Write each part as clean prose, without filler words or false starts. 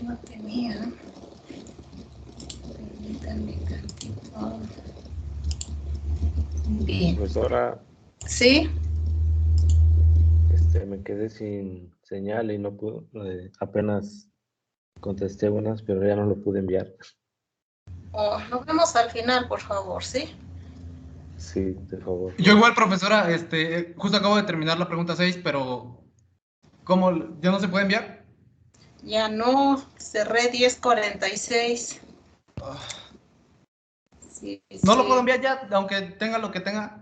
No tenía. Permítanme tantito. Bien. Profesora, ¿Sí? me quedé sin señal y no pude, apenas contesté unas, pero ya no lo pude enviar. Nos vemos al final, por favor, ¿sí? Sí, de favor. Yo igual, profesora, justo acabo de terminar la pregunta 6, pero ¿cómo? ¿Ya no se puede enviar? Ya no, cerré 10:46. Sí, No lo puedo sí. enviar ya, aunque tenga lo que tenga.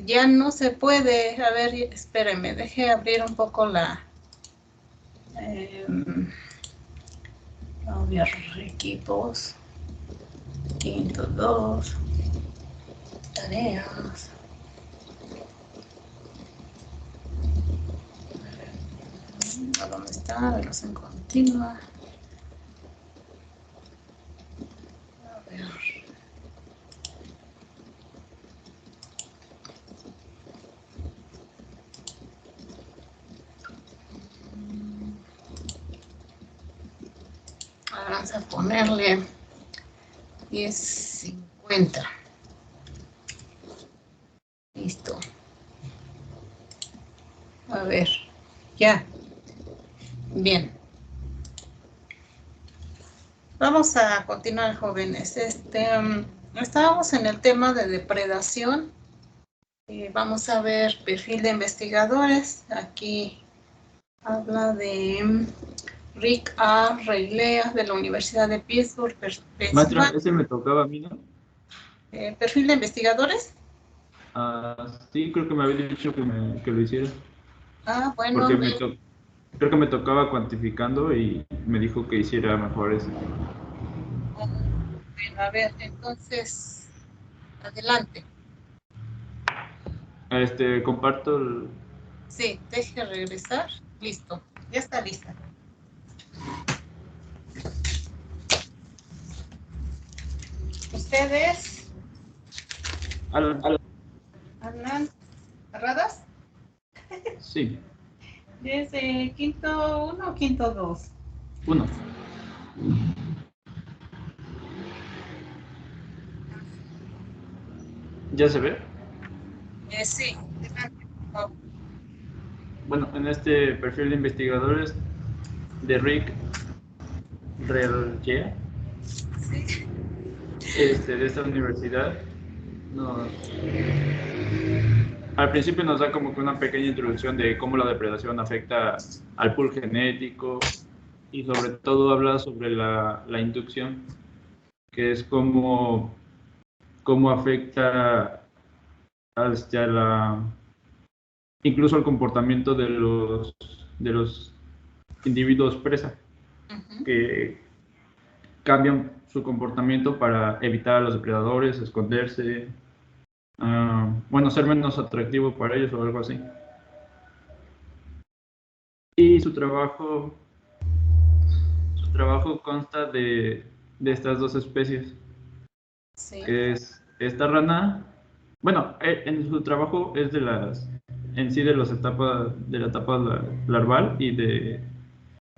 Ya no se puede. A ver, espérenme, deje abrir un poco la... a ver, equipos. Quinto 2. Tareas. ¿A dónde está? Evaluación continua. A ver. Vamos a ponerle 10:50. Listo. A ver, ya. Bien. Vamos a continuar, jóvenes. Estábamos en el tema de depredación. Vamos a ver perfil de investigadores. Aquí habla de Rick A. Reilea de la Universidad de Pittsburgh, Maestra, Pensilvania. ese me tocaba a mí, ¿no? Perfil de investigadores. Sí, creo que me había dicho que lo hiciera. Bueno. Porque creo que me tocaba cuantificando y me dijo que hiciera mejor eso. Bueno, a ver, entonces, adelante. Comparto el... Sí, deje regresar. Listo, ya está lista. Ustedes, Alan, ¿cerradas? Sí, ¿Desde quinto 1 o quinto 2? 1. ¿Ya se ve? Sí, adelante, por favor. Bueno, en este perfil de investigadores de Rick Reilea, Sí. de esta universidad, al principio nos da como que una pequeña introducción de cómo la depredación afecta al pool genético y sobre todo habla sobre la inducción, que es cómo afecta incluso al comportamiento de los individuos presa, que cambian su comportamiento para evitar a los depredadores, esconderse, ser menos atractivo para ellos o algo así. Y su trabajo consta de estas dos especies, Sí. que es esta rana. Bueno, en su trabajo es de la etapa larval y de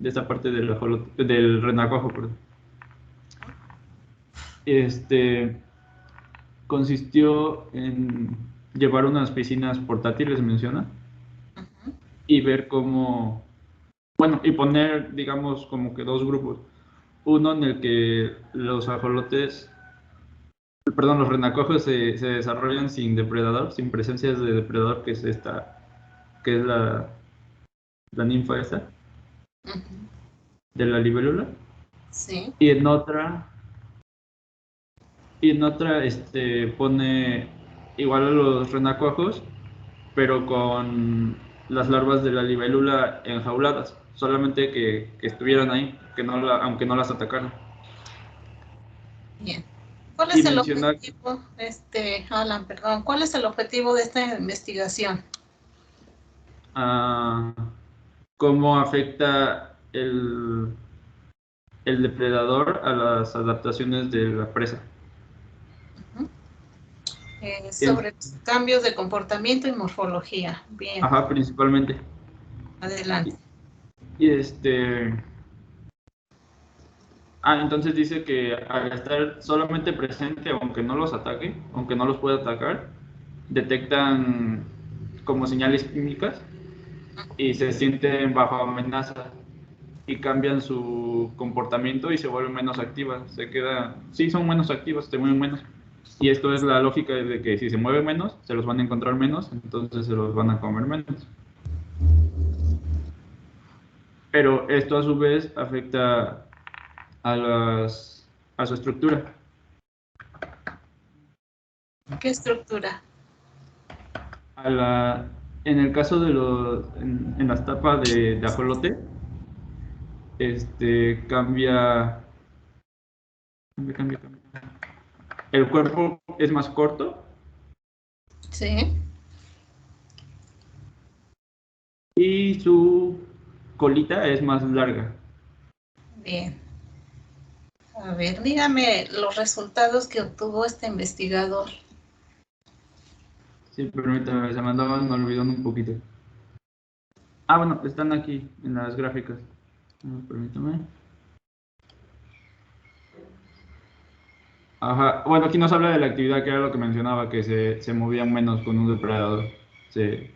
esta parte del renacuajo, perdón. Consistió en llevar unas piscinas portátiles, menciona, y ver cómo, y poner, digamos, como que dos grupos. Uno en el que los renacuajos se desarrollan sin depredador, sin presencias de depredador, que es la ninfa esta, de la libélula. Sí. Y en otra, pone igual a los renacuajos, pero con las larvas de la libélula enjauladas, solamente que estuvieran ahí, aunque no las atacaran. Bien. ¿Cuál Y es el menciona objetivo, Alan, perdón, cuál es el objetivo de esta investigación? cómo afecta el depredador a las adaptaciones de la presa. Sobre cambios de comportamiento y morfología. Bien. Ajá, principalmente. Adelante. Y Entonces dice que al estar solamente presente, aunque no los ataque, aunque no los pueda atacar, detectan como señales químicas y se sienten bajo amenaza y cambian su comportamiento y se vuelven menos activas. Sí, son menos activas, se mueven menos. Y esto es la lógica de que si se mueven menos, se los van a encontrar menos, entonces se los van a comer menos. Pero esto a su vez afecta a su estructura. ¿Qué estructura? En el caso de en las tapas de ajolote, cambia. El cuerpo es más corto. Sí. Y su colita es más larga. Bien. A ver, dígame los resultados que obtuvo este investigador. Sí, permítame, se me andaban olvidando un poquito. Bueno, están aquí en las gráficas. Permítame. Ajá, bueno, aquí nos habla de la actividad, que era lo que mencionaba, que se movían menos con un depredador. Sí.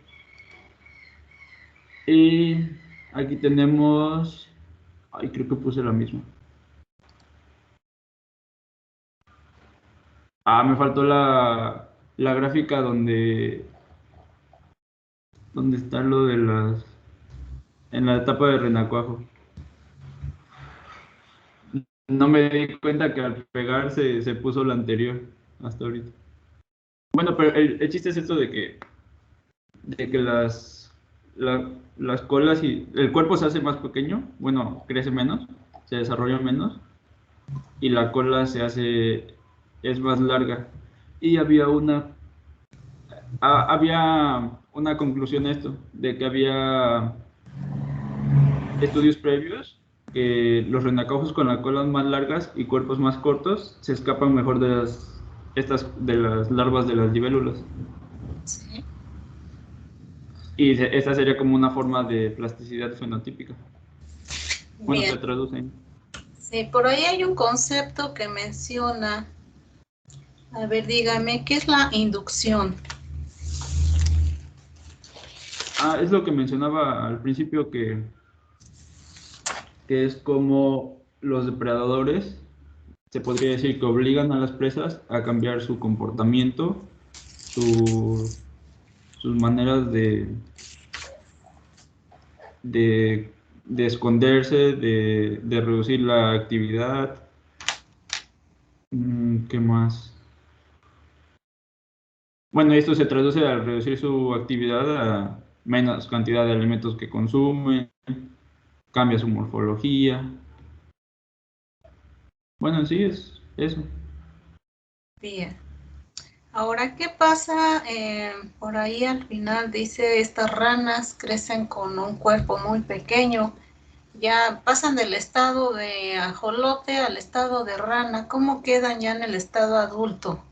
Y aquí tenemos... creo que puse la misma. Me faltó la gráfica donde está lo de en la etapa de renacuajo. No me di cuenta que al pegar se puso la anterior hasta ahorita. Bueno, pero el chiste es esto de que las colas y el cuerpo se hace más pequeño, bueno, crece menos, se desarrolla menos, y la cola es más larga. Y había una conclusión a esto, de que había estudios previos que los renacuajos con las colas más largas y cuerpos más cortos se escapan mejor de las larvas de las libélulas. Sí. Y esta sería como una forma de plasticidad fenotípica. Bueno, Bien. se traducen. Sí, por ahí hay un concepto que menciona. A ver, dígame, ¿qué es la inducción? Es lo que mencionaba al principio, que es como los depredadores, se podría decir que obligan a las presas a cambiar su comportamiento, sus maneras de esconderse, de reducir la actividad. ¿Qué más? Bueno, esto se traduce al reducir su actividad a menos cantidad de alimentos que consumen, cambia su morfología. Bueno, sí es eso. Bien. Ahora, ¿qué pasa? Por ahí al final dice, estas ranas crecen con un cuerpo muy pequeño, ya pasan del estado de ajolote al estado de rana. ¿Cómo quedan ya en el estado adulto?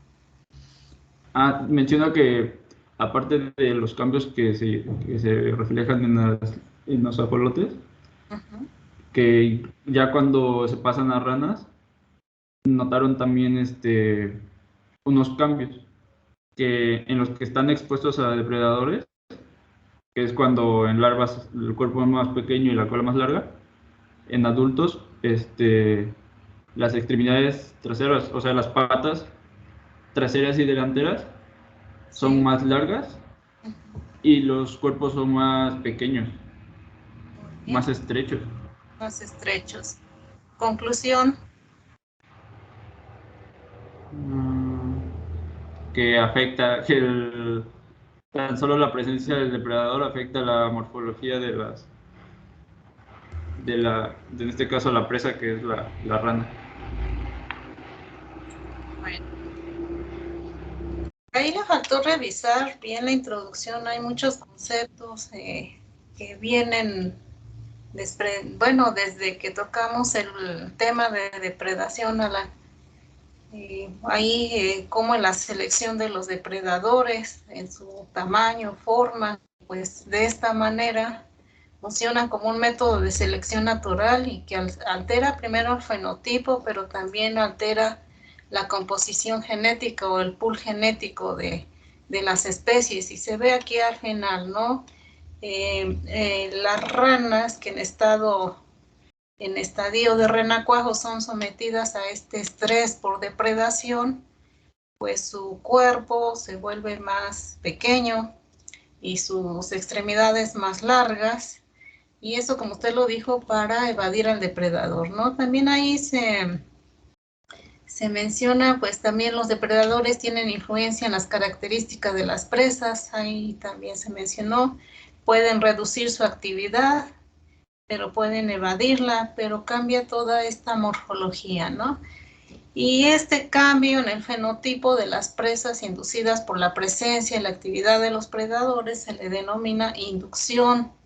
Menciona que aparte de los cambios que se reflejan en los ajolotes, que ya cuando se pasan a ranas, notaron también unos cambios que en los que están expuestos a depredadores, que es cuando en larvas el cuerpo es más pequeño y la cola más larga. En adultos, las extremidades traseras, o sea, las patas traseras y delanteras, son más largas y los cuerpos son más pequeños, más estrechos. Más estrechos. Conclusión. Que afecta, tan solo la presencia del depredador afecta la morfología en este caso la presa, que es la rana. Bueno. Ahí le faltó revisar bien la introducción. Hay muchos conceptos que vienen, desde que tocamos el tema de depredación ahí como en la selección de los depredadores, en su tamaño, forma, pues de esta manera funciona como un método de selección natural y que altera primero el fenotipo, pero también altera la composición genética o el pool genético de las especies. Y se ve aquí al final, ¿no? Las ranas que en estadio de renacuajo son sometidas a este estrés por depredación, pues su cuerpo se vuelve más pequeño y sus extremidades más largas, y eso, como usted lo dijo, para evadir al depredador, ¿no? También ahí se menciona, pues también los depredadores tienen influencia en las características de las presas, ahí también se mencionó, pueden reducir su actividad, pero pueden evadirla, pero cambia toda esta morfología, ¿no? Y este cambio en el fenotipo de las presas inducidas por la presencia y la actividad de los predadores se le denomina inducción,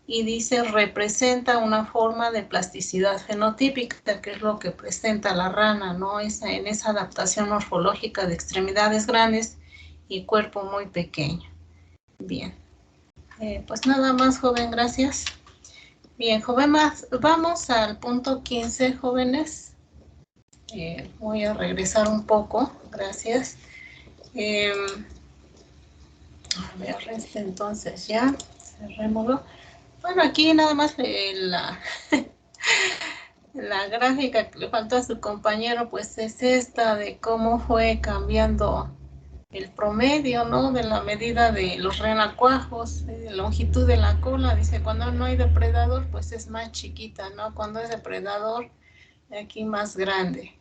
y dice representa una forma de plasticidad fenotípica, que es lo que presenta la rana, ¿no? En esa adaptación morfológica de extremidades grandes y cuerpo muy pequeño. Bien, pues nada más, joven, gracias. Bien, joven, vamos al punto 15, jóvenes. Voy a regresar un poco, gracias. A ver, entonces ya, cerrémoslo. Bueno, aquí nada más la gráfica que le falta a su compañero, pues es esta de cómo fue cambiando el promedio, ¿no? De la medida de los renacuajos, longitud de la cola. Dice, cuando no hay depredador, pues es más chiquita, ¿no? Cuando es depredador, aquí más grande.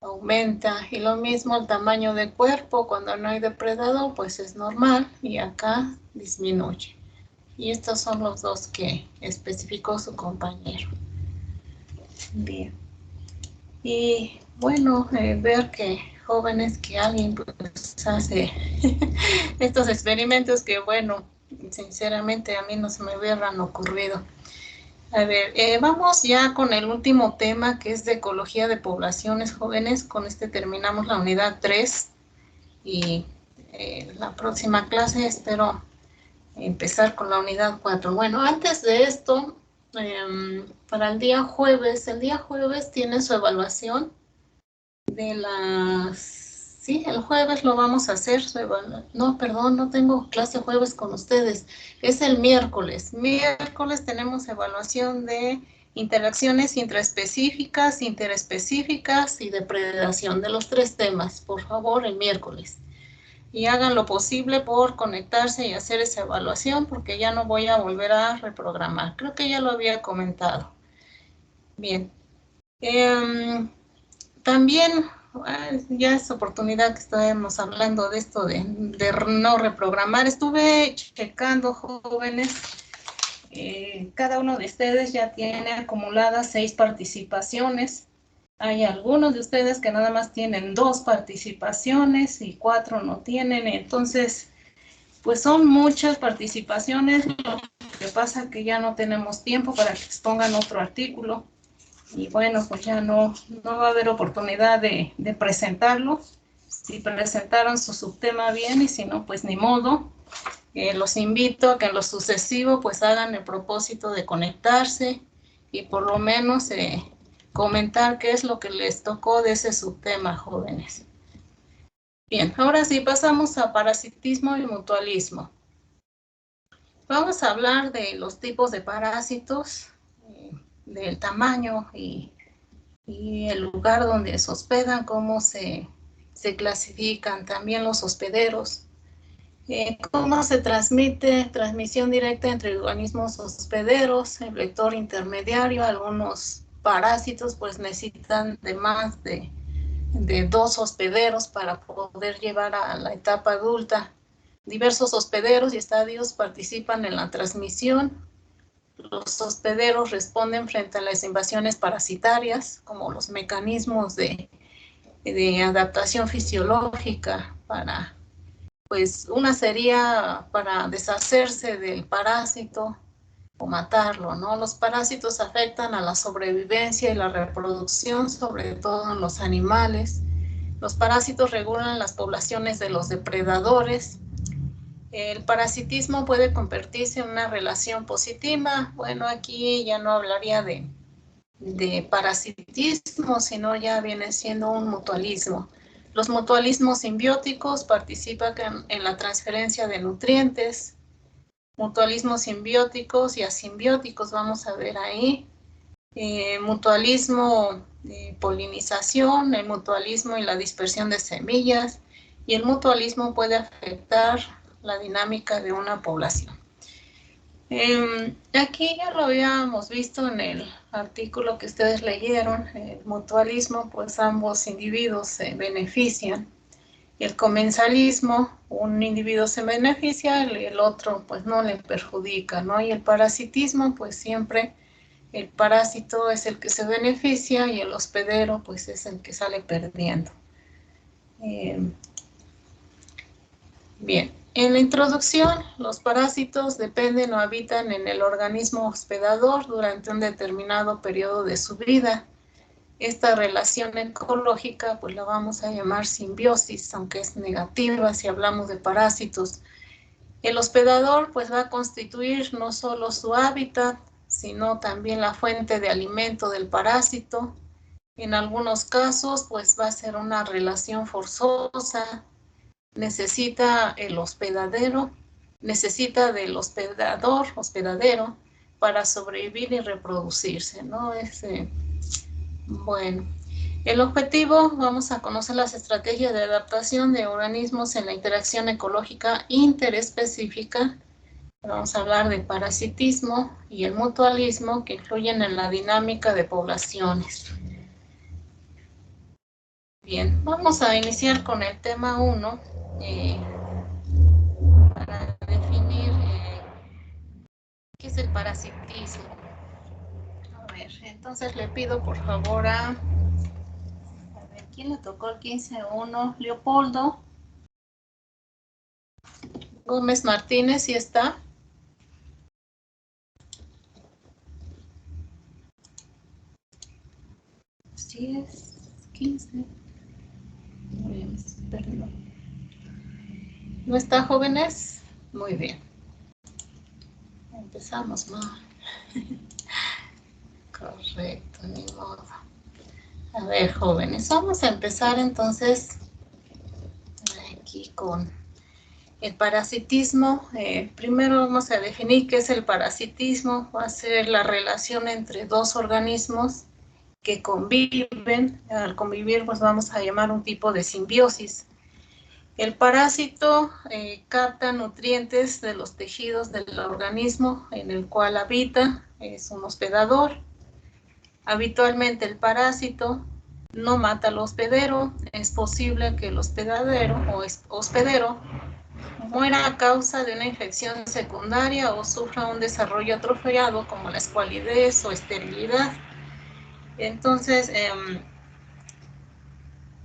Aumenta, y lo mismo el tamaño del cuerpo, cuando no hay depredador, pues es normal, y acá disminuye. Y estos son los dos que especificó su compañero. Bien. Y bueno, ver que jóvenes, que alguien pues hace estos experimentos que, bueno, sinceramente a mí no se me hubieran ocurrido. A ver, vamos ya con el último tema, que es de ecología de poblaciones, jóvenes. Con este terminamos la unidad 3 y la próxima clase espero empezar con la unidad 4. Bueno, antes de esto, para el día jueves tiene su evaluación de las... Sí, el jueves lo vamos a hacer, no, perdón, no tengo clase jueves con ustedes, es el miércoles. Miércoles tenemos evaluación de interacciones intraespecíficas, interespecíficas y depredación, de los 3 temas, por favor, el miércoles. Y hagan lo posible por conectarse y hacer esa evaluación, porque ya no voy a volver a reprogramar. Creo que ya lo había comentado. Bien. También, ya es oportunidad que estamos hablando de esto de no reprogramar. Estuve checando, jóvenes. Cada uno de ustedes ya tiene acumuladas 6 participaciones. Hay algunos de ustedes que nada más tienen 2 participaciones y 4 no tienen. Entonces, pues son muchas participaciones. Lo que pasa es que ya no tenemos tiempo para que expongan otro artículo. Y bueno, pues ya no va a haber oportunidad de presentarlo. Si presentaron su subtema bien, y si no, pues ni modo. Los invito a que en lo sucesivo pues hagan el propósito de conectarse y por lo menos comentar qué es lo que les tocó de ese subtema, jóvenes. Bien, ahora sí pasamos a parasitismo y mutualismo. Vamos a hablar de los tipos de parásitos, del tamaño y el lugar donde se hospedan, cómo se clasifican, también los hospederos. ¿Cómo se transmite? Transmisión directa entre organismos hospederos, el vector intermediario. Algunos parásitos pues necesitan de más de 2 hospederos para poder llevar a la etapa adulta. Diversos hospederos y estadios participan en la transmisión. Los hospederos responden frente a las invasiones parasitarias, como los mecanismos de adaptación fisiológica para... Pues una sería para deshacerse del parásito o matarlo, ¿no? Los parásitos afectan a la sobrevivencia y la reproducción, sobre todo en los animales. Los parásitos regulan las poblaciones de los depredadores. El parasitismo puede convertirse en una relación positiva. Bueno, aquí ya no hablaría de parasitismo, sino ya viene siendo un mutualismo. Los mutualismos simbióticos participan en la transferencia de nutrientes. Mutualismos simbióticos y asimbióticos, vamos a ver ahí. Mutualismo de polinización, el mutualismo y la dispersión de semillas, y el mutualismo puede afectar la dinámica de una población. Aquí ya lo habíamos visto en el artículo que ustedes leyeron. El mutualismo, pues ambos individuos se benefician. El comensalismo, un individuo se beneficia, el otro pues no le perjudica, ¿no? Y el parasitismo, pues siempre el parásito es el que se beneficia y el hospedero pues es el que sale perdiendo. Bien, en la introducción, los parásitos dependen o habitan en el organismo hospedador durante un determinado periodo de su vida. Esta relación ecológica pues la vamos a llamar simbiosis, aunque es negativa si hablamos de parásitos. El hospedador pues va a constituir no solo su hábitat, sino también la fuente de alimento del parásito. En algunos casos pues va a ser una relación forzosa. Necesita el hospedadero, necesita del hospedadero para sobrevivir y reproducirse, ¿no? Bueno, el objetivo, vamos a conocer las estrategias de adaptación de organismos en la interacción ecológica interespecífica. Vamos a hablar de parasitismo y el mutualismo que influyen en la dinámica de poblaciones. Bien, vamos a iniciar con el tema 1 para definir qué es el parasitismo. A ver, entonces le pido por favor a ver, ¿quién le tocó el 15-1? Leopoldo Gómez Martínez, ¿sí está? Sí es 15. Muy bien, espérenlo. ¿No está, jóvenes? Muy bien. Empezamos mal. Correcto, ni modo. A ver, jóvenes, vamos a empezar entonces aquí con el parasitismo. Primero vamos a definir qué es el parasitismo. Va a ser la relación entre dos organismos que conviven. Al convivir, pues vamos a llamar un tipo de simbiosis. El parásito capta nutrientes de los tejidos del organismo en el cual habita, es un hospedador. Habitualmente el parásito no mata al hospedero. Es posible que el hospedadero o hospedero muera a causa de una infección secundaria o sufra un desarrollo atrofiado como la escualidez o esterilidad. Entonces,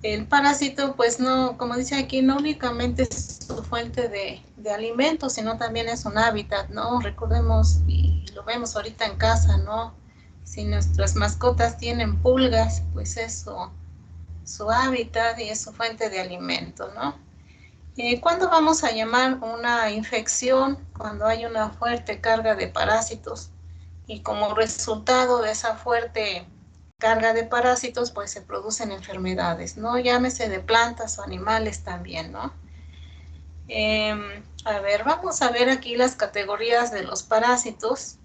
el parásito, pues no, como dice aquí, no únicamente es su fuente de alimento, sino también es un hábitat, ¿no? Recordemos, y lo vemos ahorita en casa, ¿no? Si nuestras mascotas tienen pulgas, pues es su hábitat y es su fuente de alimento, ¿no? ¿Cuándo vamos a llamar una infección? Cuando hay una fuerte carga de parásitos y como resultado de esa fuerte carga de parásitos, pues se producen enfermedades, ¿no? Llámese de plantas o animales también, ¿no? A ver, vamos a ver aquí las categorías de los parásitos.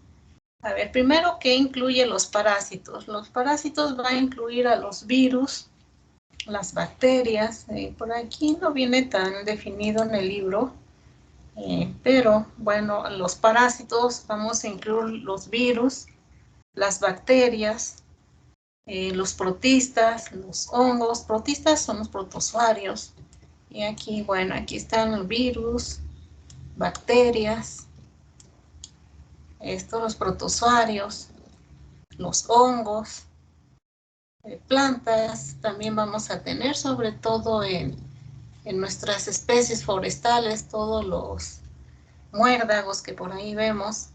A ver, primero, ¿qué incluye los parásitos? Los parásitos van a incluir a los virus, las bacterias. Por aquí no viene tan definido en el libro, pero bueno, los parásitos vamos a incluir los virus, las bacterias, los protistas, los hongos. Protistas son los protozoarios. Y aquí, bueno, aquí están los virus, bacterias, los protozoarios, los hongos, plantas. También vamos a tener, sobre todo en nuestras especies forestales, todos los muérdagos que por ahí vemos.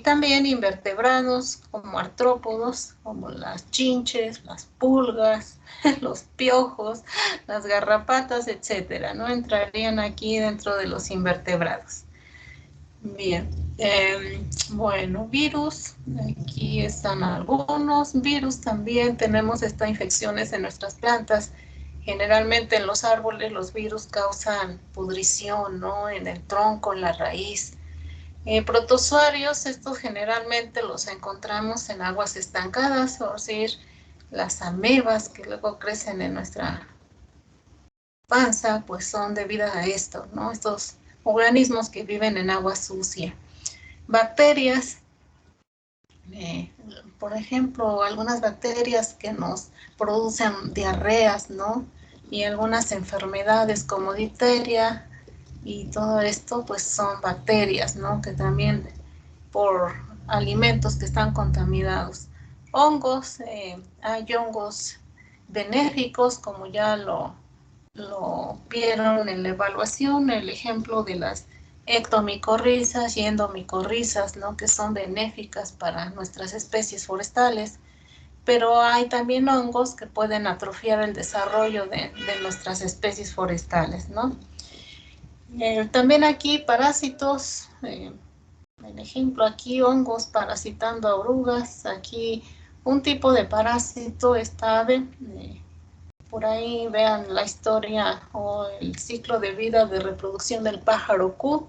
También invertebrados como artrópodos, como las chinches, las pulgas, los piojos, las garrapatas, etcétera, ¿no? Entrarían aquí dentro de los invertebrados. Bien, bueno, virus, aquí están algunos virus también. Tenemos estas infecciones en nuestras plantas. Generalmente en los árboles los virus causan pudrición, ¿no? En el tronco, en la raíz. Protozoarios, estos generalmente los encontramos en aguas estancadas, o sea, las amebas que luego crecen en nuestra panza, pues son debidas a esto, ¿no? Estos organismos que viven en agua sucia. Bacterias, por ejemplo, algunas bacterias que nos producen diarreas, ¿no? Y algunas enfermedades como difteria y todo esto, pues son bacterias, ¿no? Que también por alimentos que están contaminados. Hongos, hay hongos benéficos, como ya lo vieron en la evaluación, el ejemplo de las ectomicorrizas y endomicorrizas, ¿no? Que son benéficas para nuestras especies forestales, pero hay también hongos que pueden atrofiar el desarrollo de nuestras especies forestales, ¿no? También aquí parásitos, el ejemplo aquí hongos parasitando a orugas, aquí un tipo de parásito está por ahí vean la historia o el ciclo de vida de reproducción del pájaro Q.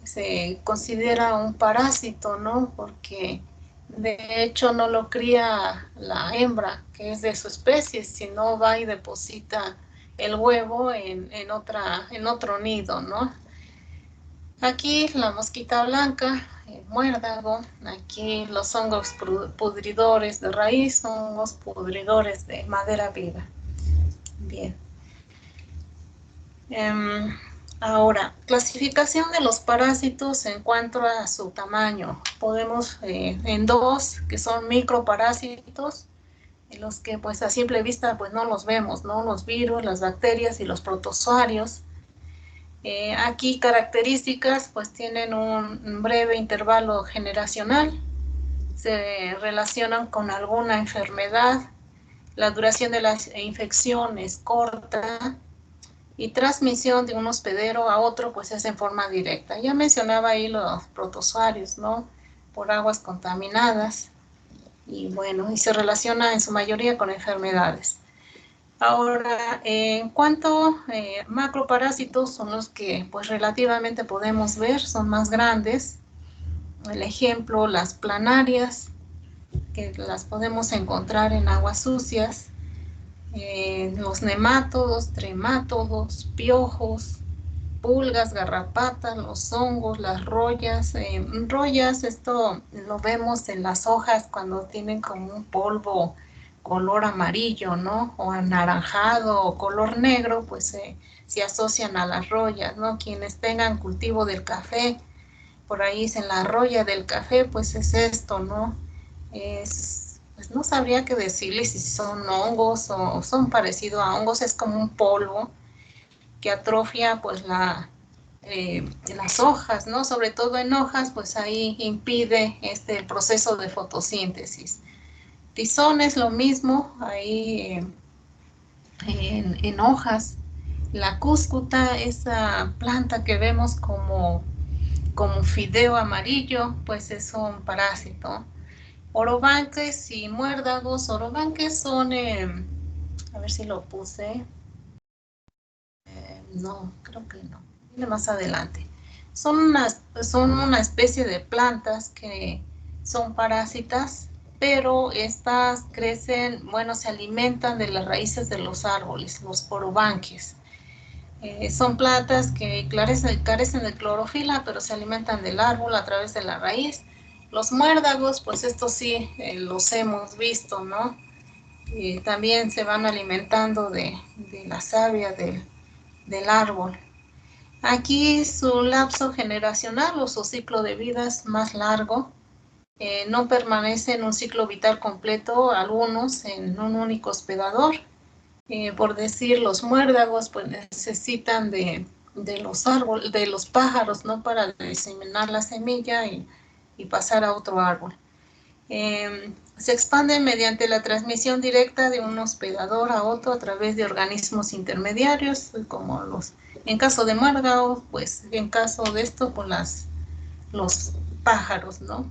Se considera un parásito, ¿no? Porque de hecho no lo cría la hembra, que es de su especie, sino va y deposita el huevo en otro nido, ¿no? Aquí la mosquita blanca, el muérdago, aquí los hongos pudridores de raíz, hongos pudridores de madera viva. Bien. Ahora, clasificación de los parásitos en cuanto a su tamaño. Podemos en dos, que son microparásitos, en los que pues a simple vista pues no los vemos, ¿no? Los virus, las bacterias y los protozoarios. Aquí características pues tienen un breve intervalo generacional, se relacionan con alguna enfermedad, la duración de la infección es corta y transmisión de un hospedero a otro pues es en forma directa. Ya mencionaba ahí los protozoarios, ¿no? Por aguas contaminadas y bueno, y se relaciona en su mayoría con enfermedades. Ahora, en cuanto macroparásitos son los que pues relativamente podemos ver, son más grandes. El ejemplo, las planarias, que las podemos encontrar en aguas sucias, los nemátodos, tremátodos, piojos, pulgas, garrapatas, los hongos, las rollas. Rollas, esto lo vemos en las hojas cuando tienen como un polvo color amarillo, ¿no? O anaranjado o color negro, pues se asocian a las rollas, ¿no? Quienes tengan cultivo del café, por ahí dicen la roya del café, pues es esto, ¿no? Pues no sabría qué decirles si son hongos o son parecidos a hongos, es como un polvo que atrofia pues las hojas, ¿no? Sobre todo en hojas, pues ahí impide el proceso de fotosíntesis. Tizones, lo mismo, ahí en hojas. La cúscuta, esa planta que vemos como fideo amarillo, pues es un parásito. Orobanques y muérdagos. Orobanques son, a ver si lo puse. No, creo que no. Viene más adelante. Son una especie de plantas que son parásitas, pero estas crecen, bueno, se alimentan de las raíces de los árboles, los orobanques. Son plantas que carecen de clorofila, pero se alimentan del árbol a través de la raíz. Los muérdagos, pues estos sí los hemos visto, ¿no? También se van alimentando de la savia del árbol. Aquí su lapso generacional o su ciclo de vida es más largo. No permanecen un ciclo vital completo algunos en un único hospedador. Por decir, los muérdagos pues necesitan de los árboles, de los pájaros, ¿no? Para diseminar la semilla y y pasar a otro árbol. Se expanden mediante la transmisión directa de un hospedador a otro a través de organismos intermediarios, como en caso de muérdago, pues en caso de esto, pues los pájaros, ¿no?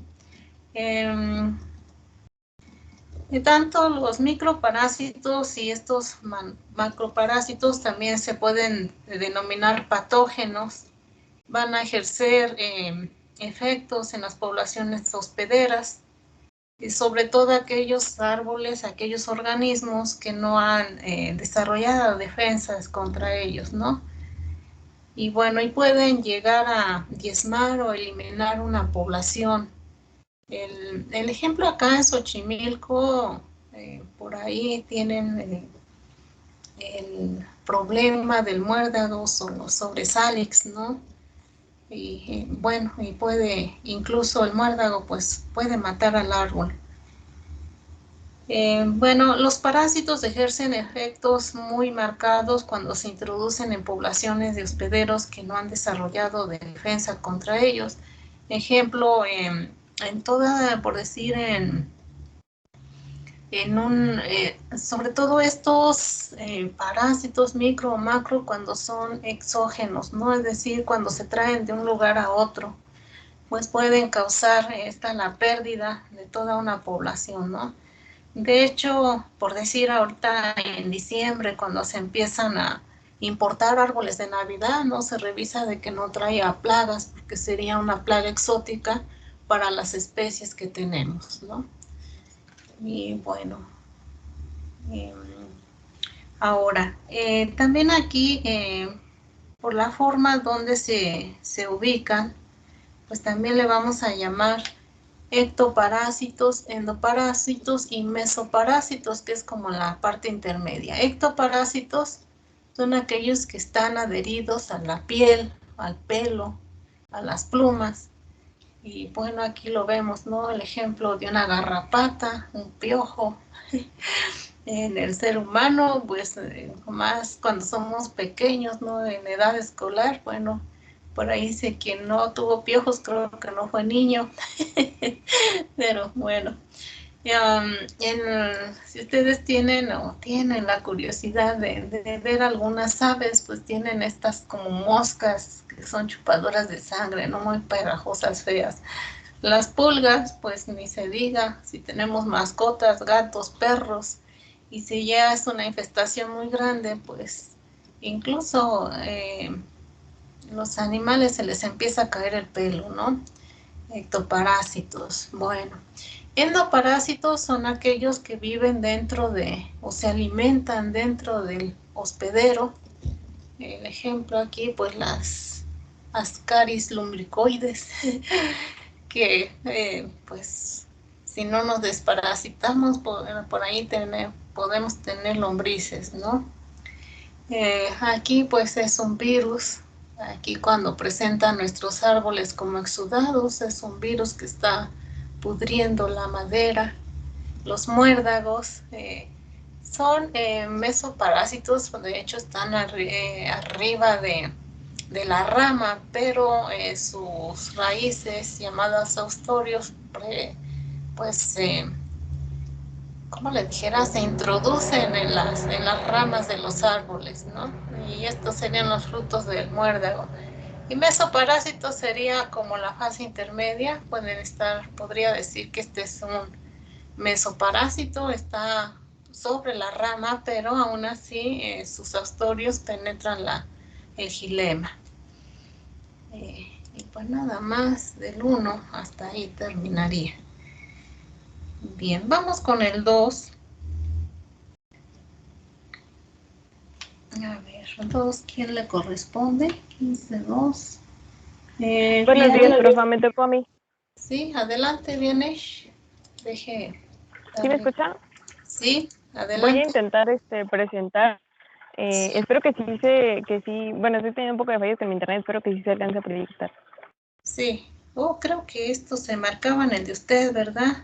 Tanto los microparásitos y estos macroparásitos también se pueden denominar patógenos, van a ejercer efectos en las poblaciones hospederas, y sobre todo aquellos árboles, aquellos organismos que no han desarrollado defensas contra ellos, ¿no? Y bueno, y pueden llegar a diezmar o eliminar una población. El ejemplo acá en Xochimilco, por ahí tienen el problema del muérdago sobre Salix, ¿no? Y bueno, y puede, incluso el muérdago, pues puede matar al árbol. Bueno, los parásitos ejercen efectos muy marcados cuando se introducen en poblaciones de hospederos que no han desarrollado defensa contra ellos. Ejemplo, en toda, por decir, sobre todo estos parásitos micro o macro cuando son exógenos, ¿no? Es decir, cuando se traen de un lugar a otro, pues pueden causar la pérdida de toda una población, ¿no? De hecho, por decir ahorita en diciembre, cuando se empiezan a importar árboles de Navidad, no se revisa de que no traiga plagas, porque sería una plaga exótica para las especies que tenemos, ¿no? Y bueno, ahora, también aquí, por la forma donde se ubican, pues también le vamos a llamar ectoparásitos, endoparásitos y mesoparásitos, que es como la parte intermedia. Ectoparásitos son aquellos que están adheridos a la piel, al pelo, a las plumas. Y bueno, aquí lo vemos, ¿no? El ejemplo de una garrapata, un piojo. En el ser humano, pues más cuando somos pequeños, ¿no? En edad escolar, bueno, por ahí dice quien no tuvo piojos, creo que no fue niño. Pero bueno, si ustedes tienen la curiosidad de ver algunas aves, pues tienen estas como moscas que son chupadoras de sangre, no muy pegajosas, feas. Las pulgas, pues ni se diga, si tenemos mascotas, gatos, perros, y si ya es una infestación muy grande, pues incluso los animales se les empieza a caer el pelo, ¿no? Ectoparásitos. Bueno, endoparásitos son aquellos que viven dentro o se alimentan dentro del hospedero. El ejemplo aquí, pues las Ascaris lumbricoides, que pues si no nos desparasitamos, por ahí podemos tener lombrices, ¿no? Aquí pues es un virus. Aquí cuando presentan nuestros árboles como exudados, es un virus que está pudriendo la madera. Los muérdagos son mesoparásitos, de hecho están arriba de la rama, pero sus raíces llamadas austorios, pues como le dijera, se introducen en las ramas de los árboles, ¿no? Y estos serían los frutos del muérdago. Y mesoparásito sería como la fase intermedia, podría decir que este es un mesoparásito, está sobre la rama, pero aún así sus austorios penetran el xilema. Y pues nada más, del 1 hasta ahí terminaría. Bien, vamos con el 2. A ver, 2, ¿quién le corresponde? 15-2. Buenos días, profa, me tocó a mí. Sí, adelante, Vienes. Deje. ¿Sí me escuchan? Sí, adelante. Voy a intentar presentar. Espero que sí, bueno, estoy teniendo un poco de fallas con mi internet, espero que sí se alcance a proyectar. Sí. Creo que estos se marcaban el de usted, ¿verdad?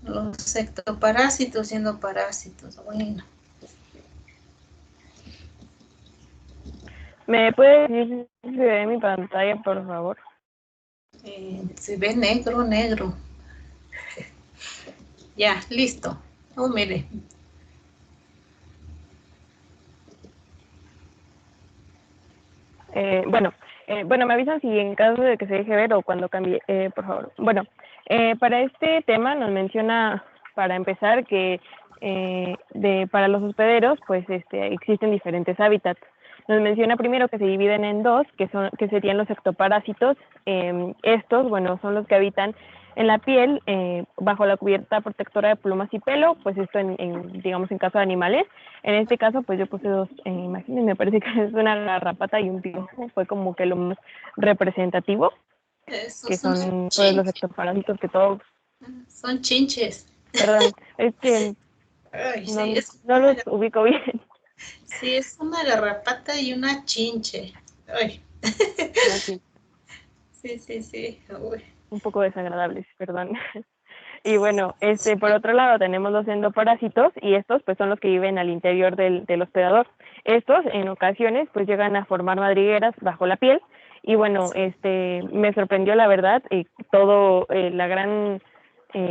Los ectoparásitos siendo parásitos. Bueno. ¿Me puede decir si ve mi pantalla, por favor? Se ve negro, negro. Ya, listo. Oh, mire. Bueno, me avisan si en caso de que se deje ver o cuando cambie, por favor. Bueno, para este tema nos menciona, para empezar, que para los hospederos, pues existen diferentes hábitats. Nos menciona primero que se dividen en dos, que serían los ectoparásitos. Estos, bueno, son los que habitan en la piel, bajo la cubierta protectora de plumas y pelo, pues esto digamos en caso de animales. En este caso, pues yo puse dos imágenes, me parece que es una garrapata y un piojo, fue como que lo más representativo, que son pues, los ectoparásitos que todos... Son chinches. Perdón, es que Ay, no, sí, no los ubico bien. Sí, es una garrapata y una chinche. Ay. Así. Sí. Uy. Un poco desagradables, perdón. Y bueno, por otro lado tenemos los endoparásitos y estos pues son los que viven al interior del hospedador. Estos en ocasiones pues llegan a formar madrigueras bajo la piel y bueno, me sorprendió la verdad la gran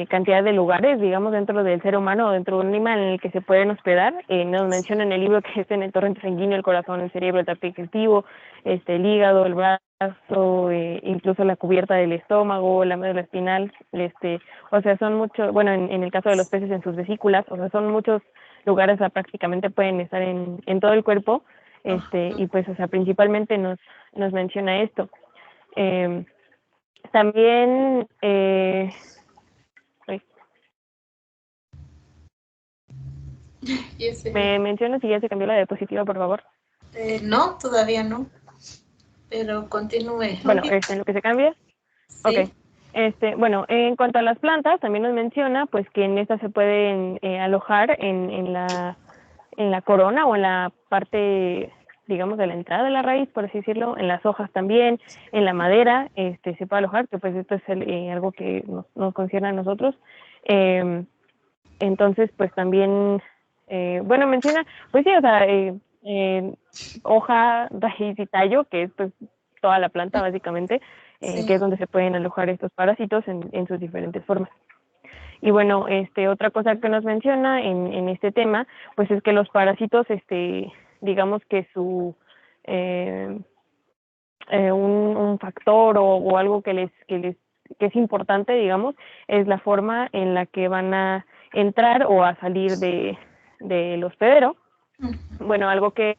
cantidad de lugares, digamos, dentro del ser humano o dentro de un animal en el que se pueden hospedar. Nos menciona en el libro que es en el torrente sanguíneo, el corazón, el cerebro, el tracto digestivo, el hígado, el brazo, incluso la cubierta del estómago, la médula espinal, o sea, son muchos, bueno, en el caso de los peces en sus vesículas, o sea, son muchos lugares, o sea, prácticamente pueden estar en todo el cuerpo, y pues, o sea, principalmente nos menciona esto. También, me menciona si ya se cambió la diapositiva, por favor. No, todavía no, pero continúe. Bueno, en lo que se cambia. Sí. Ok. Bueno, en cuanto a las plantas, también nos menciona pues que en estas se pueden alojar en la corona o en la parte, digamos, de la entrada de la raíz, por así decirlo, en las hojas también, en la madera, se puede alojar, que pues esto es algo que nos concierne a nosotros. Entonces, pues también, bueno, menciona, pues sí, o sea, hoja, raíz y tallo, que es pues toda la planta básicamente, Sí. que es donde se pueden alojar estos parásitos en sus diferentes formas. Y bueno, otra cosa que nos menciona en este tema, pues es que los parásitos, digamos que su un factor o algo que es importante, digamos, es la forma en la que van a entrar o a salir del hospedero. Bueno, algo que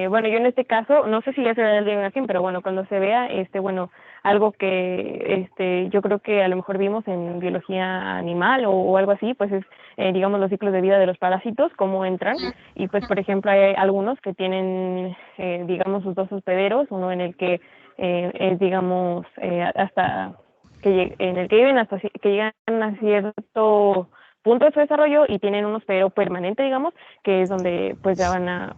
bueno, yo en este caso, no sé si ya se ve la imagen, pero bueno, cuando se vea, bueno, algo que yo creo que a lo mejor vimos en biología animal o algo así, pues es, digamos, los ciclos de vida de los parásitos, cómo entran, y pues, por ejemplo, hay algunos que tienen, digamos, sus dos hospederos, uno en el que es, digamos, hasta en el que viven hasta que llegan a cierto punto de su desarrollo y tienen un hospedero permanente, digamos, que es donde pues ya van a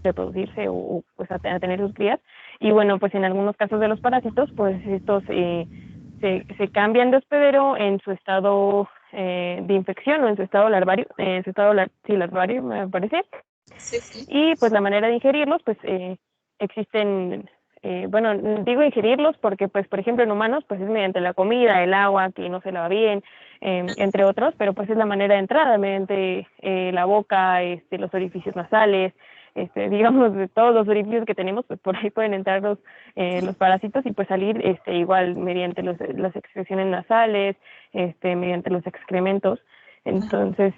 reproducirse o pues a tener sus crías. Y bueno, pues en algunos casos de los parásitos, pues estos se cambian de hospedero en su estado de infección o en su estado larvario, larvario me parece. Sí. Y pues la manera de ingerirlos, pues existen, bueno, digo ingerirlos porque pues por ejemplo en humanos pues es mediante la comida, el agua que no se lava bien, entre otros, pero pues es la manera de entrada mediante la boca, los orificios nasales, digamos, de todos los orificios que tenemos, pues por ahí pueden entrar los parásitos y pues salir igual mediante las excreciones nasales, mediante los excrementos. Entonces,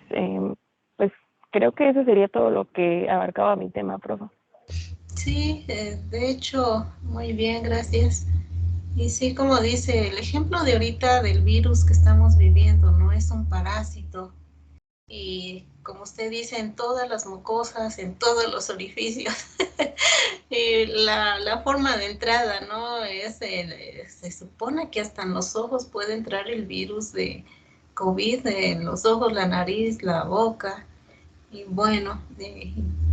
pues creo que eso sería todo lo que abarcaba mi tema, profe. Sí, de hecho, muy bien, gracias. Y sí, como dice, el ejemplo de ahorita del virus que estamos viviendo, ¿no? Es un parásito. Y como usted dice, en todas las mucosas, en todos los orificios. Y la forma de entrada, ¿no? Se supone que hasta en los ojos puede entrar el virus de COVID, en los ojos, la nariz, la boca. Y bueno,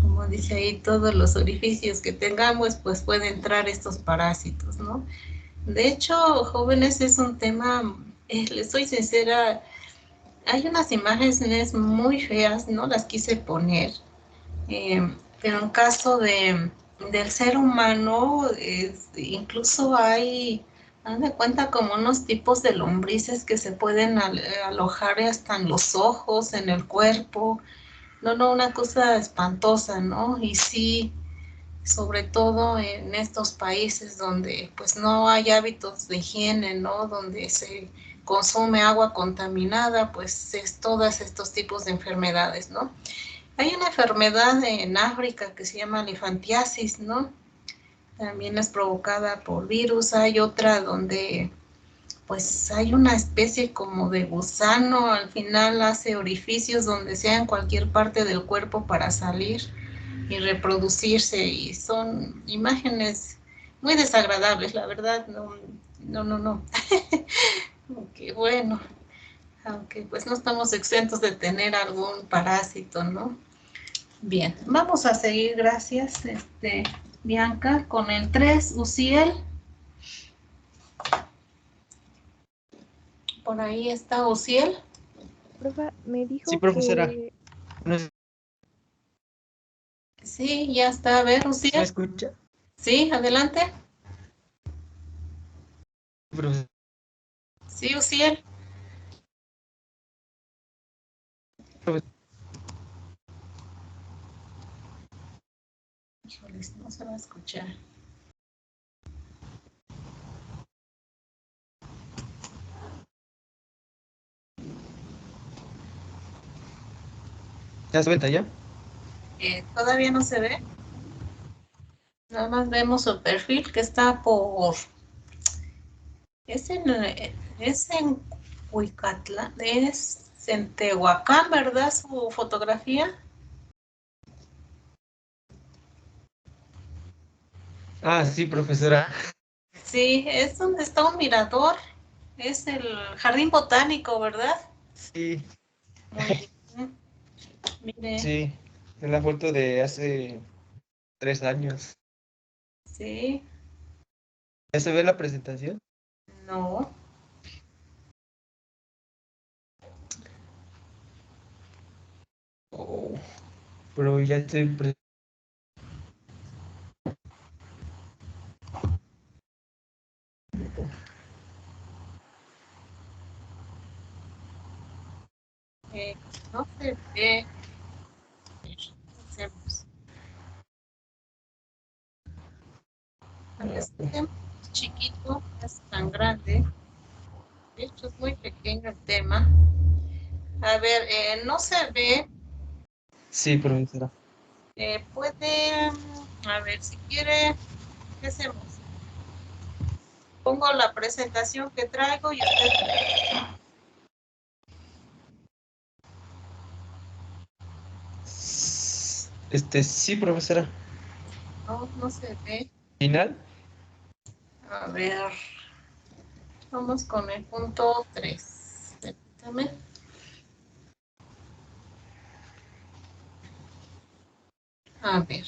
como dice ahí, todos los orificios que tengamos, pues pueden entrar estos parásitos, ¿no? De hecho, jóvenes, es un tema, les soy sincera, hay unas imágenes muy feas, no las quise poner, pero en caso del ser humano, incluso hay Haz de cuenta como unos tipos de lombrices que se pueden alojar hasta en los ojos, en el cuerpo. No, una cosa espantosa, ¿no? Y sí, sobre todo en estos países donde pues no hay hábitos de higiene, ¿no? Donde se consume agua contaminada, pues es todos estos tipos de enfermedades, ¿no? Hay una enfermedad en África que se llama elefantiasis, ¿no? También es provocada por virus. Hay otra donde pues hay una especie como de gusano, al final hace orificios donde sea en cualquier parte del cuerpo para salir y reproducirse, y son imágenes muy desagradables, la verdad. No. Aunque bueno, aunque pues no estamos exentos de tener algún parásito, ¿no? Bien, vamos a seguir, gracias, Bianca, con el 3, Uciel. Por ahí está Uciel. Profa, me dijo Sí, profesora. que... Sí, ya está. A ver, ¿Me Uciel. escucha? Sí, adelante. Profesora. Sí, Uciel. Híjoles, no se va a escuchar. ¿Ya se venta ya? Todavía no se ve. Nada más vemos su perfil que está por... Es en Huicatlán, es en Tehuacán, ¿verdad? Su fotografía. Ah, sí, profesora. Sí, es donde está un mirador. Es el jardín botánico, ¿verdad? Sí, Muy bien. Mire, sí. Es la foto de hace 3 años. sí, ¿Ya se ve la presentación? no. Oh, pero ya estoy... Eh, no se ve. ¿Qué hacemos? Aunque esté chiquito, no es tan grande. De hecho, es muy pequeño el tema. A ver, no se ve. Sí, profesora. Puede, a ver, si quiere, ¿qué hacemos? Pongo la presentación que traigo y usted... Sí, profesora. No se ve. ¿Final? A ver, vamos con el punto 3. Permítame. A ver.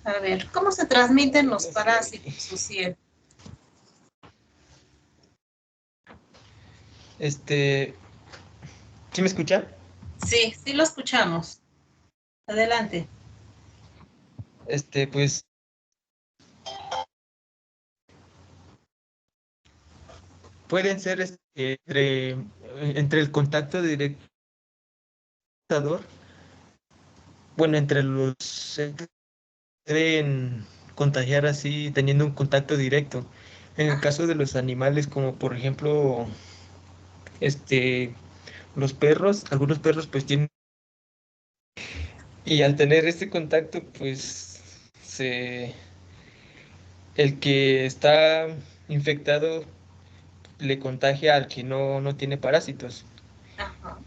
A ver, ¿cómo se transmiten los parásitos, Suciel? ¿Sí me escucha? Sí, sí lo escuchamos. Adelante. Pues pueden ser entre el contacto directo, bueno, entre los pueden contagiar así teniendo un contacto directo. En el caso de los animales, como por ejemplo, los perros, algunos perros pues tienen, y al tener este contacto, pues el que está infectado le contagia al que no tiene parásitos. Ajá.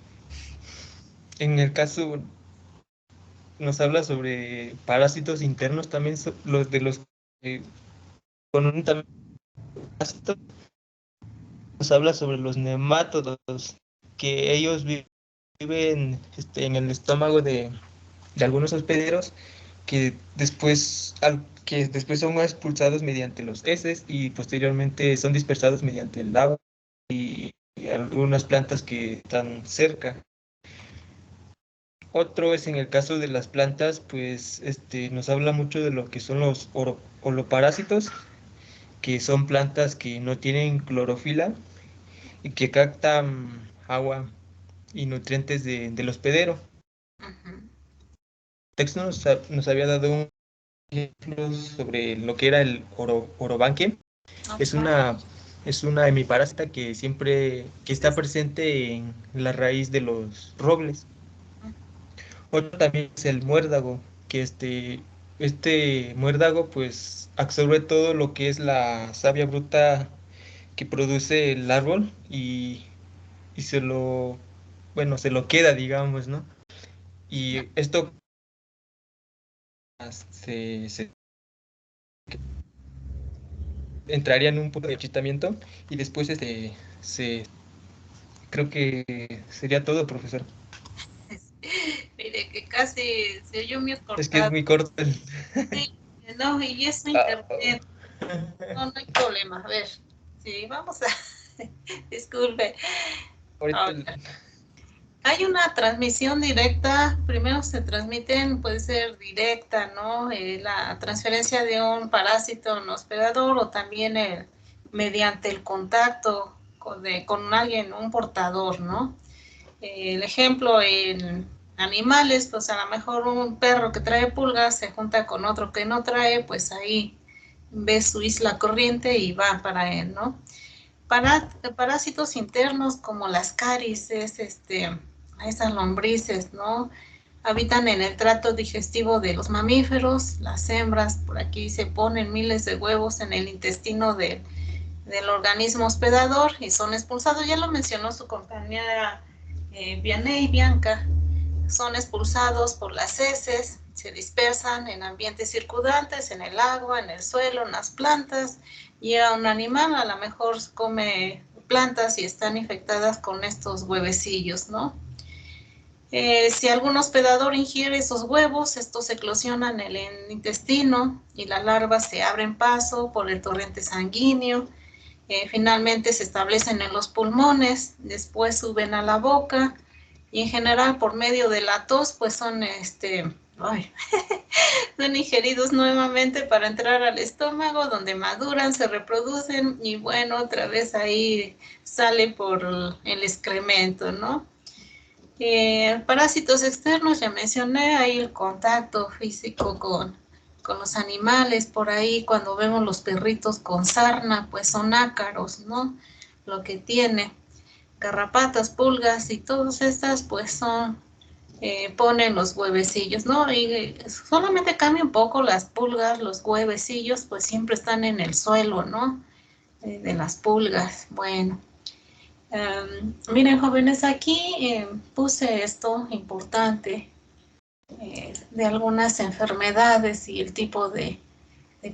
En el caso nos habla sobre parásitos internos también, los de los con un parásito, nos habla sobre los nematodos, que ellos viven en el estómago de algunos hospederos, que después son expulsados mediante los heces y posteriormente son dispersados mediante el agua y algunas plantas que están cerca. Otro es en el caso de las plantas, pues nos habla mucho de lo que son los holoparásitos, que son plantas que no tienen clorofila y que captan agua y nutrientes del hospedero. Ujú. El texto nos había dado un ejemplo sobre lo que era el orobanque. Es Ajá. una hemiparásita que está presente en la raíz de los robles. Otro también es el muérdago, que este muérdago pues absorbe todo lo que es la savia bruta que produce el árbol y bueno, se lo queda, digamos, ¿no? Y esto se entraría en un punto de achitamiento y después se creo que sería todo, profesor. Mire que casi se oyó muy Es que es cortado. muy corto Sí, no, y eso internet. No, no hay problema. A ver, sí, vamos a. Disculpe. Ahorita Ahora, hay una transmisión directa. Primero se transmiten, puede ser directa, ¿no? La transferencia de un parásito a un hospedador o también mediante el contacto con alguien, un portador, ¿no? El ejemplo en animales, pues a lo mejor un perro que trae pulgas se junta con otro que no trae, pues ahí ve su isla corriente y va para él, ¿no? Parásitos internos como las cárices, esas lombrices, ¿no? Habitan en el tracto digestivo de los mamíferos, las hembras por aquí se ponen miles de huevos en el intestino del organismo hospedador y son expulsados, ya lo mencionó su compañera Vianey, Bianca, son expulsados por las heces, se dispersan en ambientes circundantes, en el agua, en el suelo, en las plantas, y a un animal a lo mejor come plantas y están infectadas con estos huevecillos, ¿no? Si algún hospedador ingiere esos huevos, estos eclosionan en el intestino y las larvas se abren paso por el torrente sanguíneo, finalmente se establecen en los pulmones, después suben a la boca y en general por medio de la tos pues son son ingeridos nuevamente para entrar al estómago donde maduran, se reproducen y bueno, otra vez ahí sale por el excremento, ¿no? Parásitos externos, ya mencioné, ahí el contacto físico con los animales, por ahí cuando vemos los perritos con sarna, pues son ácaros, ¿no? Lo que tiene, garrapatas, pulgas y todas estas, pues son, ponen los huevecillos, ¿no? Y solamente cambia un poco las pulgas, los huevecillos, pues siempre están en el suelo, ¿no? De las pulgas, bueno. Miren, jóvenes, aquí puse esto importante de algunas enfermedades y el tipo de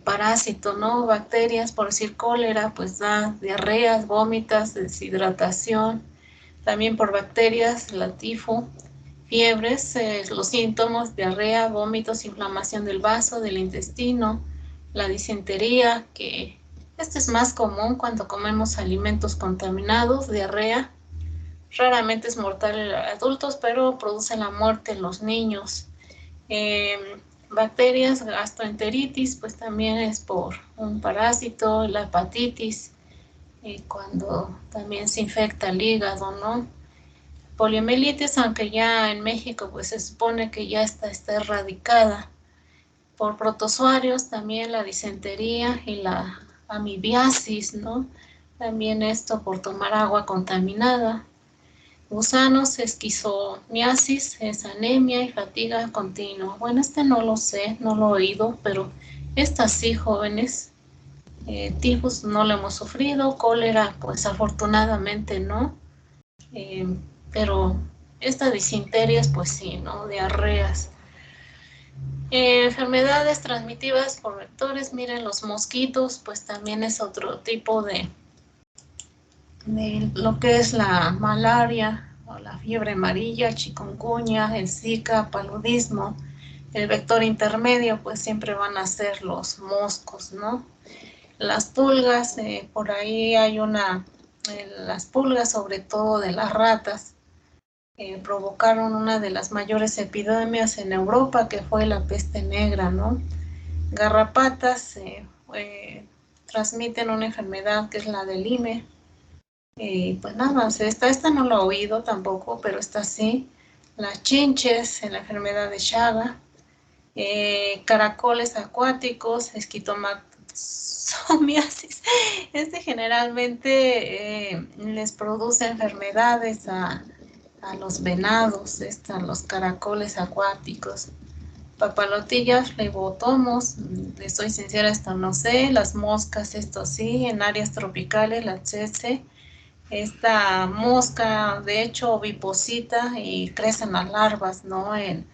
parásito, ¿no? Bacterias, por decir cólera, pues da diarreas, vómitas, deshidratación. También por bacterias, la tifo, fiebres, los síntomas, diarrea, vómitos, inflamación del vaso, del intestino, la disentería, que este es más común cuando comemos alimentos contaminados, diarrea. Raramente es mortal en adultos, pero produce la muerte en los niños. Bacterias, gastroenteritis, pues también es por un parásito, la hepatitis, cuando también se infecta el hígado, ¿no? Poliomielitis, aunque ya en México pues se supone que ya está erradicada. Por protozoarios también la disentería y la amibiasis, ¿no? También esto por tomar agua contaminada. Gusanos, esquizomiasis, es anemia y fatiga continua. Bueno, no lo sé, no lo he oído, pero estas sí, jóvenes. Tifus no lo hemos sufrido, cólera, pues afortunadamente no. Pero estas disenterias, pues sí, ¿no? Diarreas. Enfermedades transmitidas por vectores, miren, los mosquitos, pues también es otro tipo de lo que es la malaria, o la fiebre amarilla, chikungunya, el Zika, paludismo. El vector intermedio, pues siempre van a ser los moscos, ¿no? Las pulgas, por ahí hay las pulgas, sobre todo de las ratas, provocaron una de las mayores epidemias en Europa, que fue la peste negra, ¿no? Garrapatas transmiten una enfermedad que es la del Lyme. Pues nada, esta no la he oído tampoco, pero esta sí. Las chinches, la enfermedad de Chaga. Caracoles acuáticos, esquistosomiasis. Generalmente les produce enfermedades a los venados, los caracoles acuáticos. Papalotillas, flebotomos, estoy sincera, esto no sé. Las moscas, esto sí, en áreas tropicales, la tsetse. Esta mosca, de hecho, oviposita y crecen las larvas, ¿no? En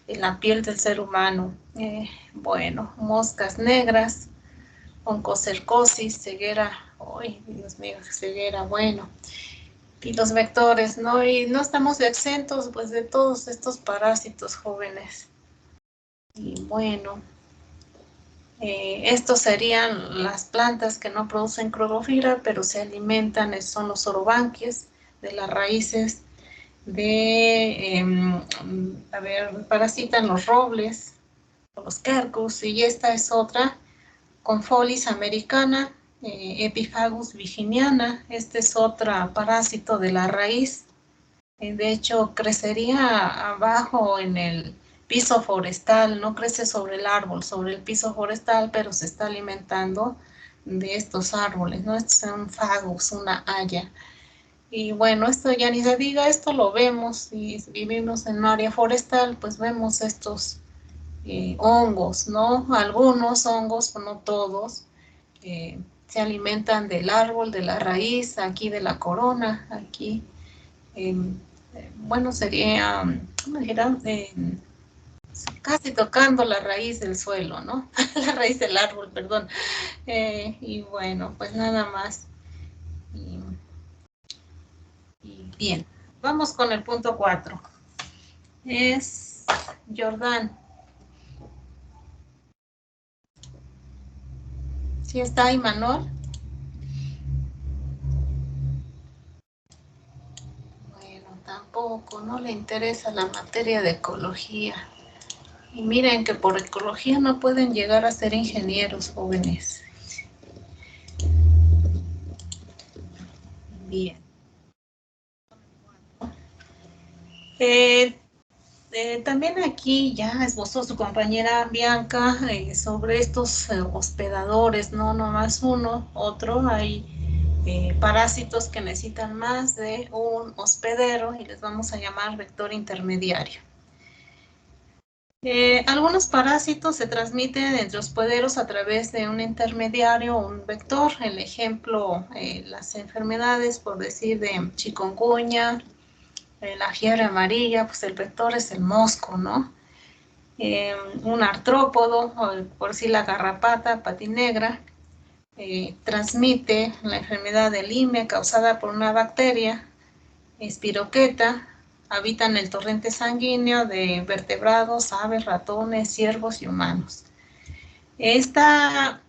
la piel del ser humano. Bueno, moscas negras, oncocercosis, ceguera, ¡ay, Dios mío, ceguera! Bueno, y los vectores, ¿no? Y no estamos exentos, pues, de todos estos parásitos, jóvenes. Y bueno, estos serían las plantas que no producen clorofila, pero se alimentan, son los orobanquias de las raíces parasitan los robles, los quercus, y esta es otra, Confolis americana, Epiphagus virginiana. Este es otro parásito de la raíz. De hecho, crecería abajo en el piso forestal, no crece sobre el árbol, sobre el piso forestal, pero se está alimentando de estos árboles, ¿no? Este es un fagus, una haya. Y bueno, esto ya ni se diga, esto lo vemos, si vivimos en un área forestal, pues vemos estos hongos, ¿no? Algunos hongos, no todos, se alimentan del árbol, de la raíz, aquí de la corona, aquí, bueno, sería, ¿cómo dijera? Casi tocando la raíz del suelo, ¿no? La raíz del árbol, perdón. Y bueno, pues nada más. Y bien, vamos con el punto 4. Es Jordán. ¿Sí está ahí, Manuel? Bueno, tampoco, no le interesa la materia de ecología. Y miren que por ecología no pueden llegar a ser ingenieros, jóvenes. Bien. También aquí ya esbozó su compañera Bianca sobre estos hospedadores, no nomás uno, otro. Hay parásitos que necesitan más de un hospedero y les vamos a llamar vector intermediario. Algunos parásitos se transmiten entre hospederos a través de un intermediario o un vector. El ejemplo, las enfermedades, por decir, de chikungunya, la fiebre amarilla, pues el vector es el mosco, ¿no? Un artrópodo, por decir la garrapata, patinegra, transmite la enfermedad del Lyme causada por una bacteria, espiroqueta. Habitan el torrente sanguíneo de vertebrados, aves, ratones, ciervos y humanos. Esta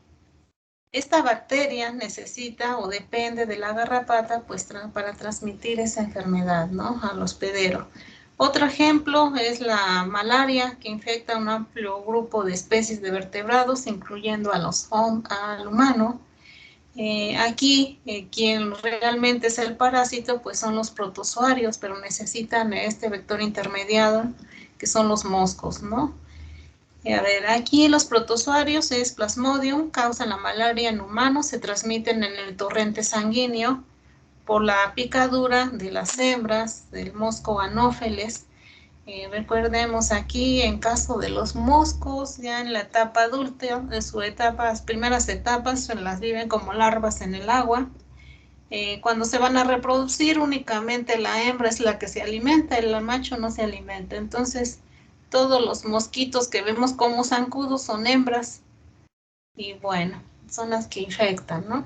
bacteria necesita o depende de la garrapata, pues, para transmitir esa enfermedad, ¿no? Al hospedero. Otro ejemplo es la malaria, que infecta a un amplio grupo de especies de vertebrados, incluyendo al humano. Aquí, quien realmente es el parásito, pues son los protozoarios, pero necesitan este vector intermediado, que son los moscos, ¿no? A ver, aquí los protozoarios es Plasmodium, causan la malaria en humanos, se transmiten en el torrente sanguíneo por la picadura de las hembras del mosco Anopheles. Recordemos aquí, en caso de los moscos, ya en la etapa adulta, en las primeras etapas se las viven como larvas en el agua. Cuando se van a reproducir, únicamente la hembra es la que se alimenta, el macho no se alimenta. Entonces, todos los mosquitos que vemos como zancudos son hembras. Y bueno, son las que infectan, ¿no?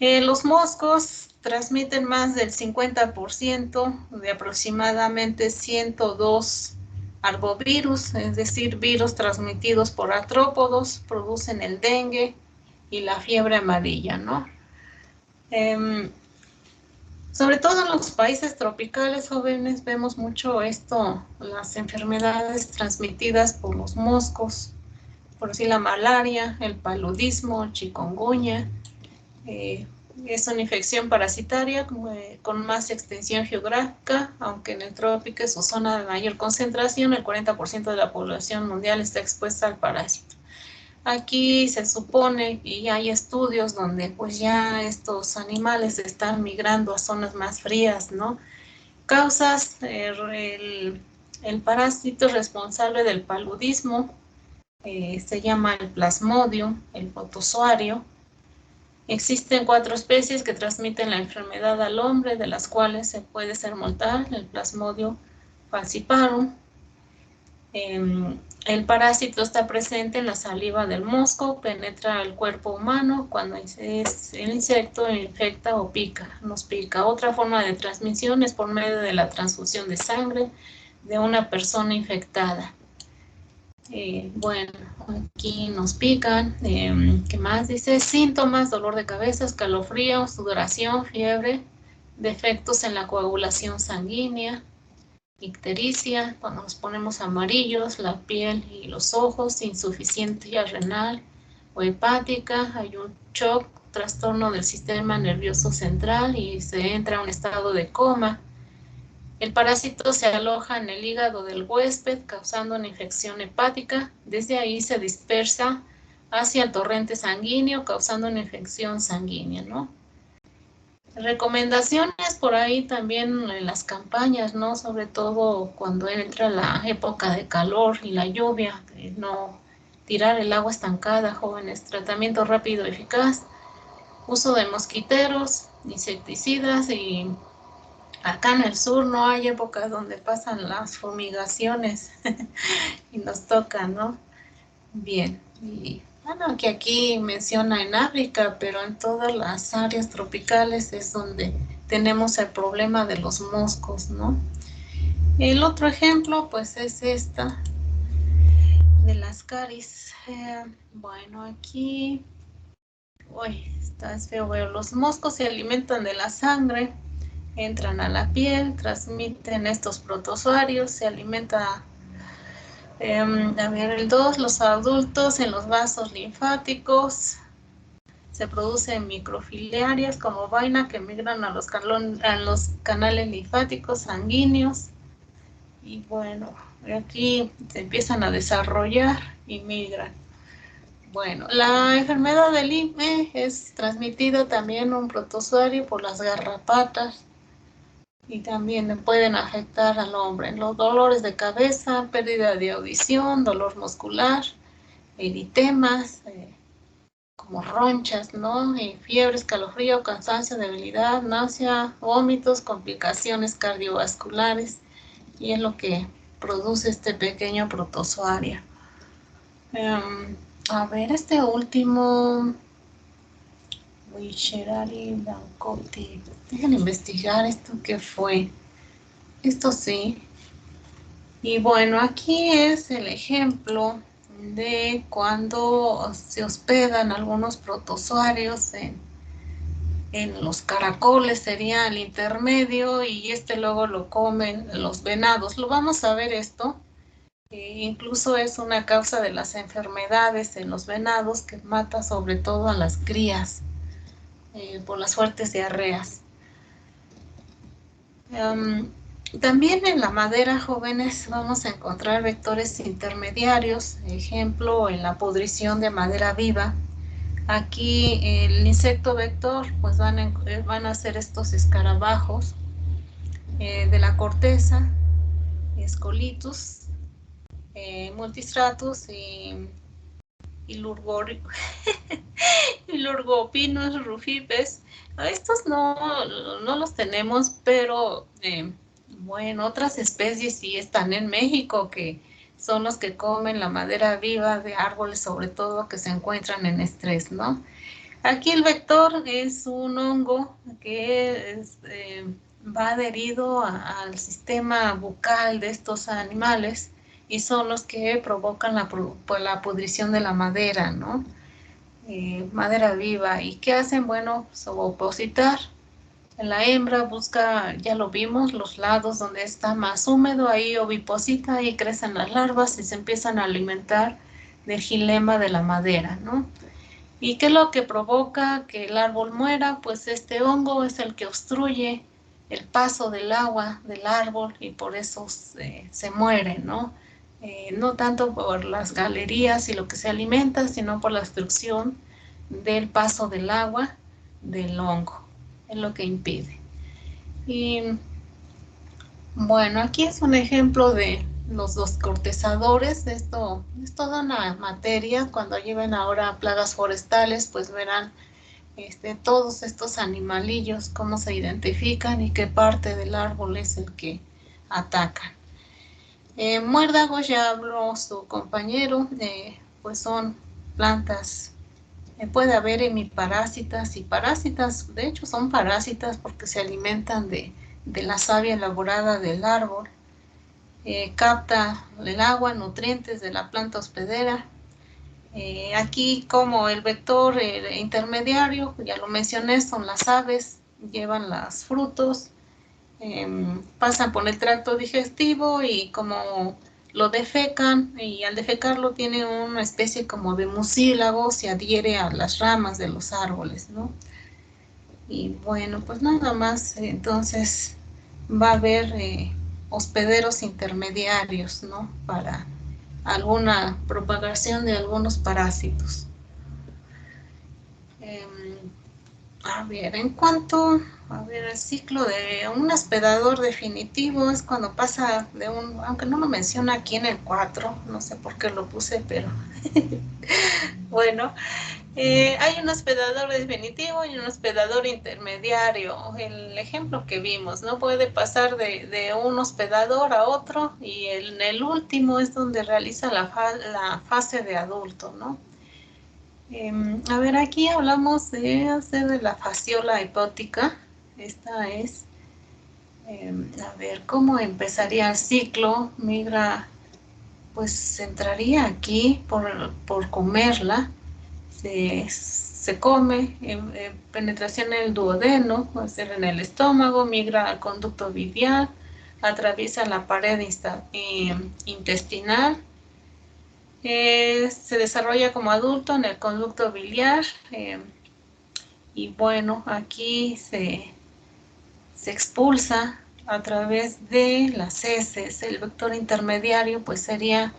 Los moscos transmiten más del 50% de aproximadamente 102 arbovirus, es decir, virus transmitidos por artrópodos, producen el dengue y la fiebre amarilla, ¿no? Sobre todo en los países tropicales, jóvenes, vemos mucho esto, las enfermedades transmitidas por los moscos, por así la malaria, el paludismo, chikungunya. Es una infección parasitaria con más extensión geográfica, aunque en el trópico es su zona de mayor concentración, el 40% de la población mundial está expuesta al parásito. Aquí se supone, y hay estudios donde pues ya estos animales están migrando a zonas más frías, ¿no? Causas, el parásito responsable del paludismo se llama el plasmodium, el protozoario. Existen 4 especies que transmiten la enfermedad al hombre, de las cuales se puede ser mortal, el Plasmodium falciparum. El parásito está presente en la saliva del mosco, penetra el cuerpo humano cuando el insecto infecta o nos pica. Otra forma de transmisión es por medio de la transfusión de sangre de una persona infectada. Bueno, aquí nos pican. ¿Qué más dice? Síntomas: dolor de cabeza, escalofrío, sudoración, fiebre, defectos en la coagulación sanguínea, ictericia, cuando nos ponemos amarillos, la piel y los ojos, insuficiencia renal o hepática, hay un shock, trastorno del sistema nervioso central y se entra a un estado de coma. El parásito se aloja en el hígado del huésped, causando una infección hepática. Desde ahí se dispersa hacia el torrente sanguíneo, causando una infección sanguínea, ¿no? Recomendaciones por ahí también en las campañas, ¿no? Sobre todo cuando entra la época de calor y la lluvia, no tirar el agua estancada, jóvenes. Tratamiento rápido y eficaz, uso de mosquiteros, insecticidas, y acá en el sur no hay épocas donde pasan las fumigaciones y nos toca, ¿no? Bien, y bueno, que aquí menciona en África, pero en todas las áreas tropicales es donde tenemos el problema de los moscos, ¿no? El otro ejemplo, pues, es esta de las caries. Bueno, aquí, uy, está feo, veo. Los moscos se alimentan de la sangre, entran a la piel, transmiten estos protozoarios, se alimenta. A ver, el 2, los adultos en los vasos linfáticos, se producen microfiliarias como vaina que migran a los canales linfáticos sanguíneos, y bueno, aquí se empiezan a desarrollar y migran. Bueno, la enfermedad del IME es transmitida también un protozoario por las garrapatas, y también pueden afectar al hombre. Los dolores de cabeza, pérdida de audición, dolor muscular, eritemas, como ronchas, ¿no? Fiebre, escalofrío, cansancio, debilidad, náusea, vómitos, complicaciones cardiovasculares, y es lo que produce este pequeño protozoario. A ver, este último, Wisherari Blancotti. Déjenme investigar esto qué fue. Esto sí. Y bueno, aquí es el ejemplo de cuando se hospedan algunos protozoarios en los caracoles, sería el intermedio, y luego lo comen los venados. Lo vamos a ver esto. Incluso es una causa de las enfermedades en los venados, que mata sobre todo a las crías por las fuertes diarreas. También en la madera, jóvenes, vamos a encontrar vectores intermediarios, ejemplo en la pudrición de madera viva. Aquí el insecto vector, pues van a ser estos escarabajos de la corteza, Scolitus, Multistratus y Lurgopinus rufipes. Estos no los tenemos, pero bueno, otras especies sí están en México, que son los que comen la madera viva de árboles, sobre todo que se encuentran en estrés, ¿no? Aquí el vector es un hongo que va adherido al sistema bucal de estos animales, y son los que provocan la pudrición de la madera, ¿no? Madera viva. ¿Y qué hacen? Bueno, opositar La hembra busca, ya lo vimos, los lados donde está más húmedo, ahí oviposita, ahí crecen las larvas y se empiezan a alimentar del xilema de la madera, ¿no? ¿Y qué es lo que provoca que el árbol muera? Pues este hongo es el que obstruye el paso del agua del árbol y por eso se muere, ¿no? No tanto por las galerías y lo que se alimenta, sino por la obstrucción del paso del agua del hongo, es lo que impide. Y bueno, aquí es un ejemplo de los descortezadores. Esto es toda una materia. Cuando lleven ahora plagas forestales, pues verán todos estos animalillos, cómo se identifican y qué parte del árbol es el que atacan. Muérdagos, ya habló su compañero, pues son plantas. Puede haber hemiparásitas y parásitas, de hecho son parásitas porque se alimentan de la savia elaborada del árbol, capta el agua, nutrientes de la planta hospedera. Aquí como el vector intermediario, ya lo mencioné, son las aves, llevan los frutos, pasan por el tracto digestivo y como lo defecan, y al defecarlo tiene una especie como de mucílago, se adhiere a las ramas de los árboles, ¿no? Y bueno, pues nada más, entonces va a haber hospederos intermediarios, ¿no? Para alguna propagación de algunos parásitos. A ver, en cuanto el ciclo de un hospedador definitivo es cuando pasa de aunque no lo menciona aquí en el 4, no sé por qué lo puse, pero bueno, hay un hospedador definitivo y un hospedador intermediario. El ejemplo que vimos, ¿no? Puede pasar de un hospedador a otro y en el último es donde realiza la fase de adulto, ¿no? A ver, aquí hablamos de la fasciola hipótica. Esta es, a ver, ¿cómo empezaría el ciclo? Migra, pues entraría aquí por comerla. Se come, penetración en el duodeno, puede ser en el estómago, migra al conducto biliar, atraviesa la pared intestinal, se desarrolla como adulto en el conducto biliar, y bueno, aquí se expulsa a través de las heces. El vector intermediario pues sería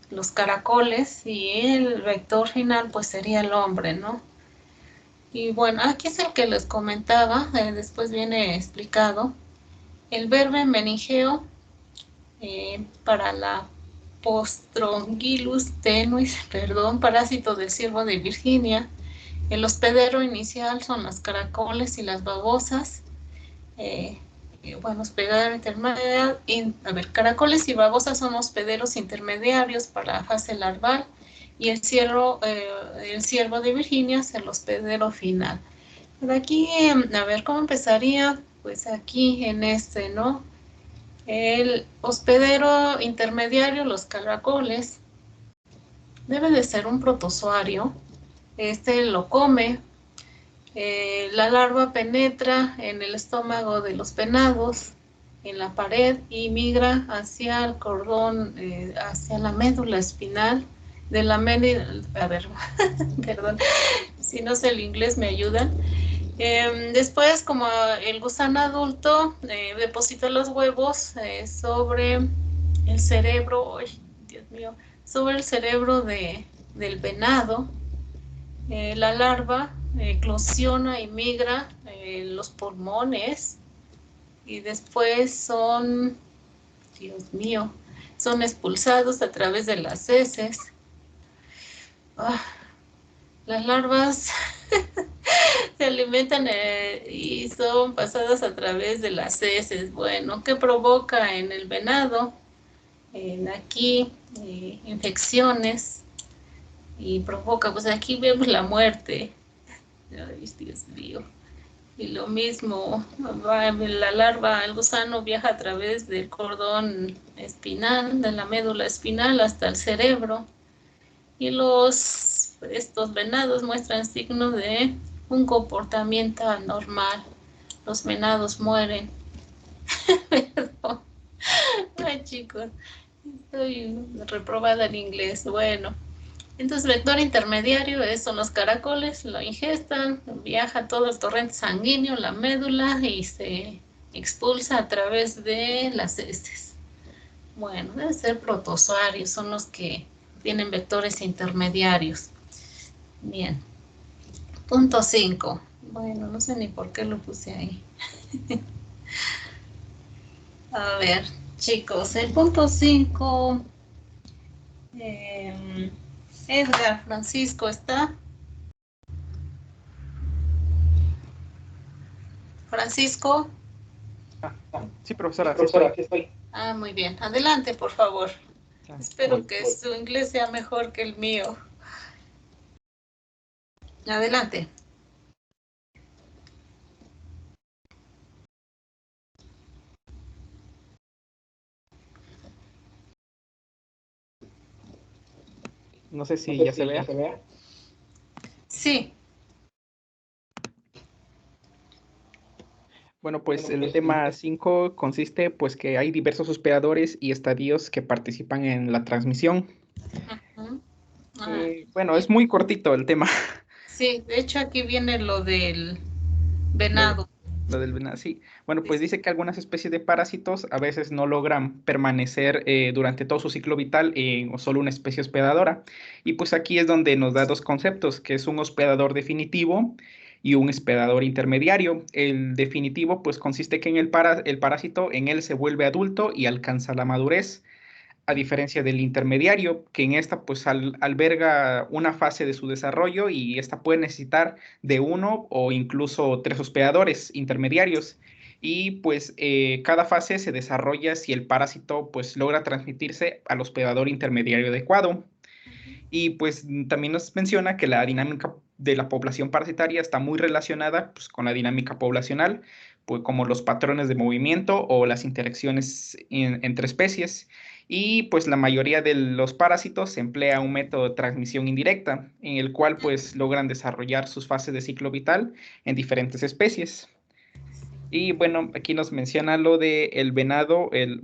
los caracoles, y el vector final pues sería el hombre, ¿no? Y bueno, aquí es el que les comentaba, después viene explicado. El verbe meningeo para la Postrongylus tenuis, parásito del ciervo de Virginia. El hospedero inicial son las caracoles y las babosas. Bueno, hospedero intermedio, caracoles y babosas son hospederos intermediarios para la fase larval, y el ciervo de Virginia es el hospedero final. Pero aquí, a ver, ¿cómo empezaría? Pues aquí en ¿no? El hospedero intermediario, los caracoles, debe de ser un protozoario. Lo come. La larva penetra en el estómago de los venados, en la pared, y migra hacia el cordón, hacia la médula espinal de la médula. A ver, perdón, si no sé el inglés me ayudan. Después, como el gusano adulto deposita los huevos sobre el cerebro, Dios mío, sobre el cerebro del venado, la larva eclosiona y migra los pulmones, y después son expulsados a través de las heces. Las larvas se alimentan y son pasadas a través de las heces. Bueno, ¿qué provoca en el venado? Aquí infecciones, y provoca, pues aquí vemos la muerte. Ay, Dios mío. Y lo mismo, la larva, el gusano viaja a través del cordón espinal, de la médula espinal hasta el cerebro, y estos venados muestran signos de un comportamiento anormal. Los venados mueren. Perdón. Ay, chicos, estoy reprobada en inglés. Bueno, entonces vector intermediario son los caracoles, lo ingestan, viaja todo el torrente sanguíneo, la médula y se expulsa a través de las heces. Bueno, deben ser protozoarios, son los que tienen vectores intermediarios. Bien. Punto 5. Bueno, no sé ni por qué lo puse ahí. A ver, chicos, el punto 5. Edgar Francisco, ¿está? Francisco. Sí, profesora, aquí estoy. Ah, muy bien. Adelante, por favor. Espero que su inglés sea mejor que el mío. Adelante. No sé si ya se vea. Sí. Bueno, pues el tema 5 consiste pues que hay diversos hospedadores y estadios que participan en la transmisión. Bueno, es muy cortito el tema. Sí, de hecho aquí viene lo del venado. Lo del venado, sí. Bueno, pues dice que algunas especies de parásitos a veces no logran permanecer durante todo su ciclo vital en solo una especie hospedadora. Y pues aquí es donde nos da dos conceptos, que es un hospedador definitivo y un hospedador intermediario. El definitivo pues consiste que en el parásito en él se vuelve adulto y alcanza la madurez, a diferencia del intermediario, que en esta pues alberga una fase de su desarrollo y esta puede necesitar de uno o incluso tres hospedadores intermediarios. Y pues cada fase se desarrolla si el parásito pues logra transmitirse al hospedador intermediario adecuado. Y pues también nos menciona que la dinámica de la población parasitaria está muy relacionada pues, con la dinámica poblacional, pues como los patrones de movimiento o las interacciones entre especies. Y pues la mayoría de los parásitos se emplea un método de transmisión indirecta, en el cual pues logran desarrollar sus fases de ciclo vital en diferentes especies. Y bueno, aquí nos menciona lo de el venado, el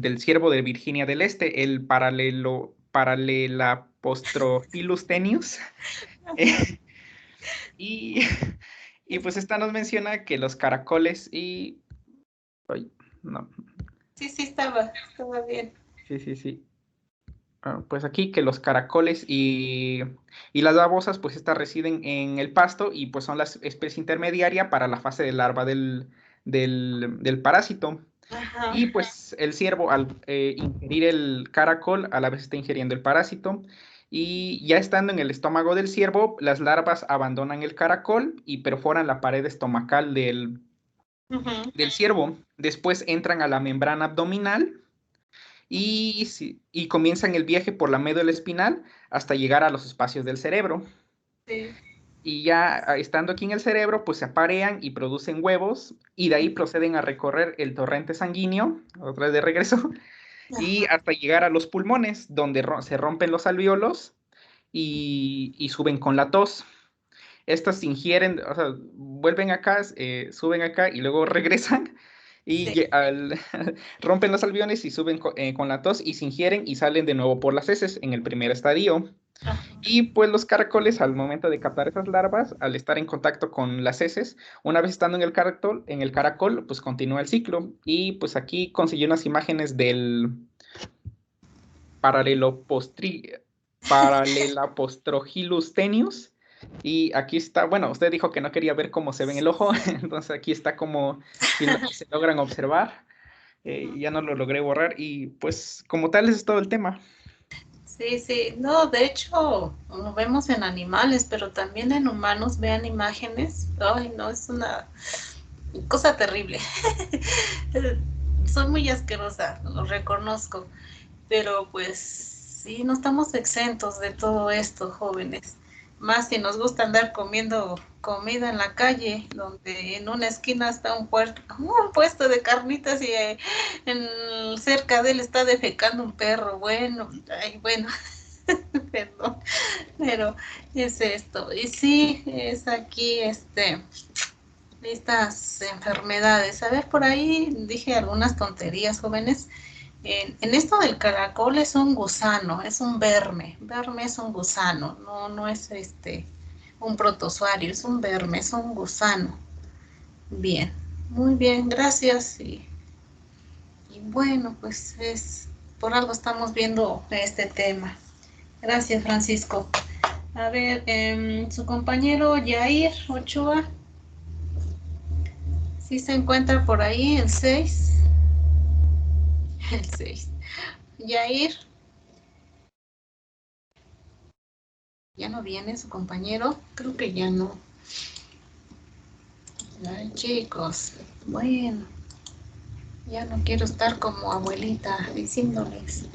del ciervo de Virginia del Este, el Paralelapostrophilus tenuis. y pues esta nos menciona que los caracoles y... Ay, no. Sí, estaba bien. Sí. Pues aquí que los caracoles y las babosas, pues estas residen en el pasto y pues son la especie intermediaria para la fase de larva del parásito. Ajá. Y pues el ciervo al ingerir el caracol a la vez está ingiriendo el parásito y ya estando en el estómago del ciervo, las larvas abandonan el caracol y perforan la pared estomacal del ciervo. Después entran a la membrana abdominal y comienzan el viaje por la médula espinal hasta llegar a los espacios del cerebro. Sí. Y ya estando aquí en el cerebro, pues se aparean y producen huevos y de ahí proceden a recorrer el torrente sanguíneo, otra vez de regreso, y hasta llegar a los pulmones, donde se rompen los alvéolos y suben con la tos. Estas se ingieren, o sea, vuelven acá, suben acá y luego regresan y rompen los alveoles y suben con la tos y se ingieren y salen de nuevo por las heces en el primer estadio. Y pues los caracoles al momento de captar esas larvas, al estar en contacto con las heces, una vez estando en el caracol, pues continúa el ciclo. Y pues aquí conseguí unas imágenes del Paralelapostrophilus tenuis. Y aquí está, bueno, usted dijo que no quería ver cómo se ve en el ojo, entonces aquí está como si se logran observar. Ya no lo logré borrar y pues como tal ese es todo el tema. Sí, no, de hecho lo vemos en animales, pero también en humanos. Vean imágenes. Ay, no, es una cosa terrible. Soy muy asquerosa, lo reconozco, pero pues sí, no estamos exentos de todo esto, jóvenes. Más si nos gusta andar comiendo comida en la calle, donde en una esquina está un puesto de carnitas y cerca de él está defecando un perro. Bueno, perdón. pero es esto. Y sí, es aquí estas enfermedades. A ver, por ahí dije algunas tonterías, jóvenes. En esto del caracol es un gusano, es un verme. Verme es un gusano, no es un protozoario, es un verme, es un gusano. Bien, muy bien, gracias. Y bueno, pues por algo estamos viendo este tema. Gracias, Francisco. A ver, su compañero Yair Ochoa, ¿sí se encuentra por ahí el 6? El 6. Yair, ¿ya no viene su compañero? Creo que ya no. Ay, chicos, bueno, ya no quiero estar como abuelita diciéndoles.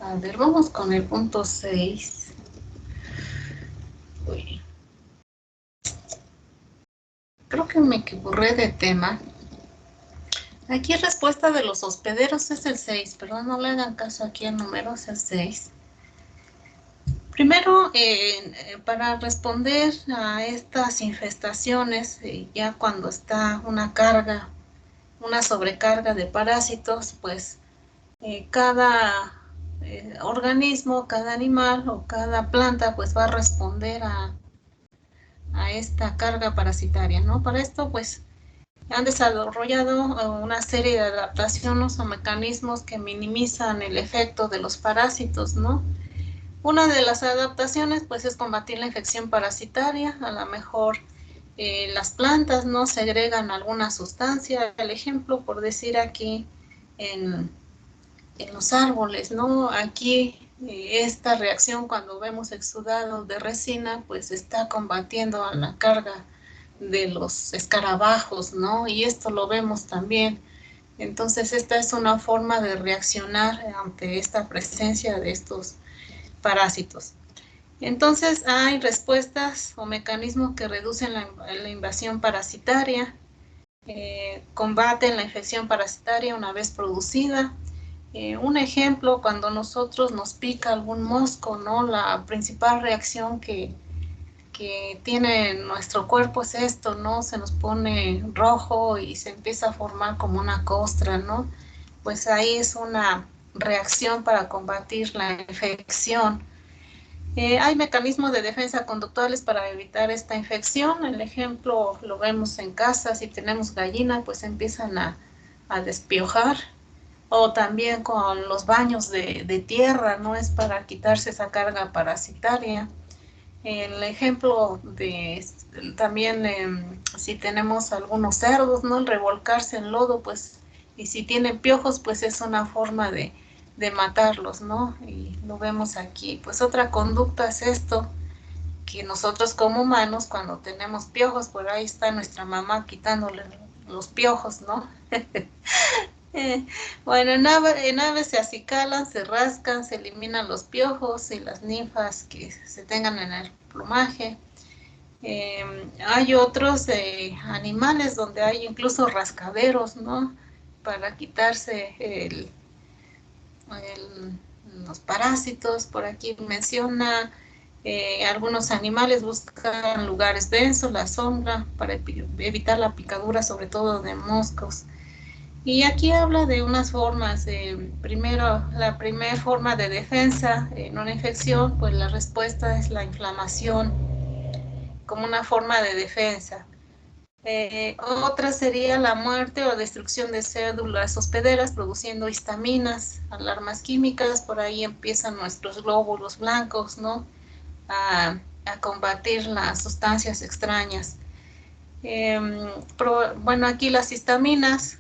A ver, vamos con el punto 6. Uy. Creo que me equivoqué de tema. Aquí respuesta de los hospederos es el 6, perdón, no le hagan caso aquí al número, es el 6. Primero, para responder a estas infestaciones, ya cuando está una sobrecarga de parásitos, pues cada organismo, cada animal o cada planta, pues va a responder a esta carga parasitaria, ¿no? Para esto, pues, han desarrollado una serie de adaptaciones o mecanismos que minimizan el efecto de los parásitos, ¿no? Una de las adaptaciones, pues, es combatir la infección parasitaria. A lo mejor las plantas no segregan alguna sustancia. El ejemplo, por decir aquí, en los árboles, ¿no? Aquí esta reacción cuando vemos exudado de resina, pues está combatiendo a la carga de los escarabajos, ¿no? Y esto lo vemos también. Entonces, esta es una forma de reaccionar ante esta presencia de estos parásitos. Entonces, hay respuestas o mecanismos que reducen la invasión parasitaria, combaten la infección parasitaria una vez producida. Un ejemplo, cuando nosotros nos pica algún mosco, ¿no? La principal reacción que tiene nuestro cuerpo es esto, ¿no? Se nos pone rojo y se empieza a formar como una costra, ¿no? Pues ahí es una reacción para combatir la infección. Hay mecanismos de defensa conductuales para evitar esta infección. El ejemplo lo vemos en casa, si tenemos gallina, pues empiezan a despiojar. O también con los baños de tierra, ¿no? Es para quitarse esa carga parasitaria. El ejemplo de también si tenemos algunos cerdos, ¿no? El revolcarse en lodo, pues, y si tienen piojos, pues es una forma de matarlos, ¿no? Y lo vemos aquí. Pues otra conducta es esto, que nosotros como humanos, cuando tenemos piojos, por ahí está nuestra mamá quitándole los piojos, ¿no? Bueno, en aves se acicalan, se rascan, se eliminan los piojos y las ninfas que se tengan en el plumaje. Hay otros animales donde hay incluso rascaderos, ¿no? Para quitarse los parásitos. Por aquí menciona, algunos animales buscan lugares densos, la sombra, para evitar la picadura, sobre todo de moscos. Y aquí habla de unas formas. Primero, la primera forma de defensa en una infección, pues la respuesta es la inflamación como una forma de defensa. Otra sería la muerte o destrucción de células hospederas produciendo histaminas, alarmas químicas. Por ahí empiezan nuestros glóbulos blancos, ¿no? A combatir las sustancias extrañas. Bueno, aquí las histaminas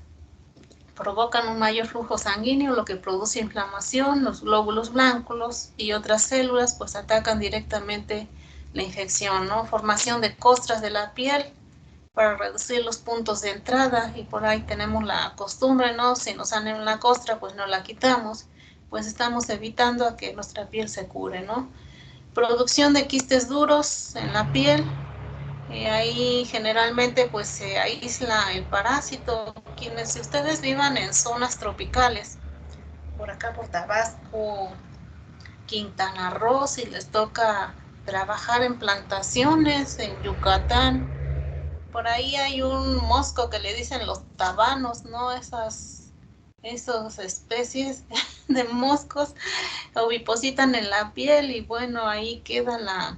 provocan un mayor flujo sanguíneo, lo que produce inflamación. Los glóbulos blancos y otras células pues atacan directamente la infección, ¿no? Formación de costras de la piel para reducir los puntos de entrada, y por ahí tenemos la costumbre, ¿no? Si nos sale una costra, pues no la quitamos, pues estamos evitando a que nuestra piel se cure, ¿no? Producción de quistes duros en la piel. Ahí generalmente pues se aísla el parásito. Si ustedes vivan en zonas tropicales, por acá por Tabasco, Quintana Roo, si les toca trabajar en plantaciones en Yucatán. Por ahí hay un mosco que le dicen los tabanos, ¿no? Esas especies de moscos ovipositan en la piel y bueno, ahí queda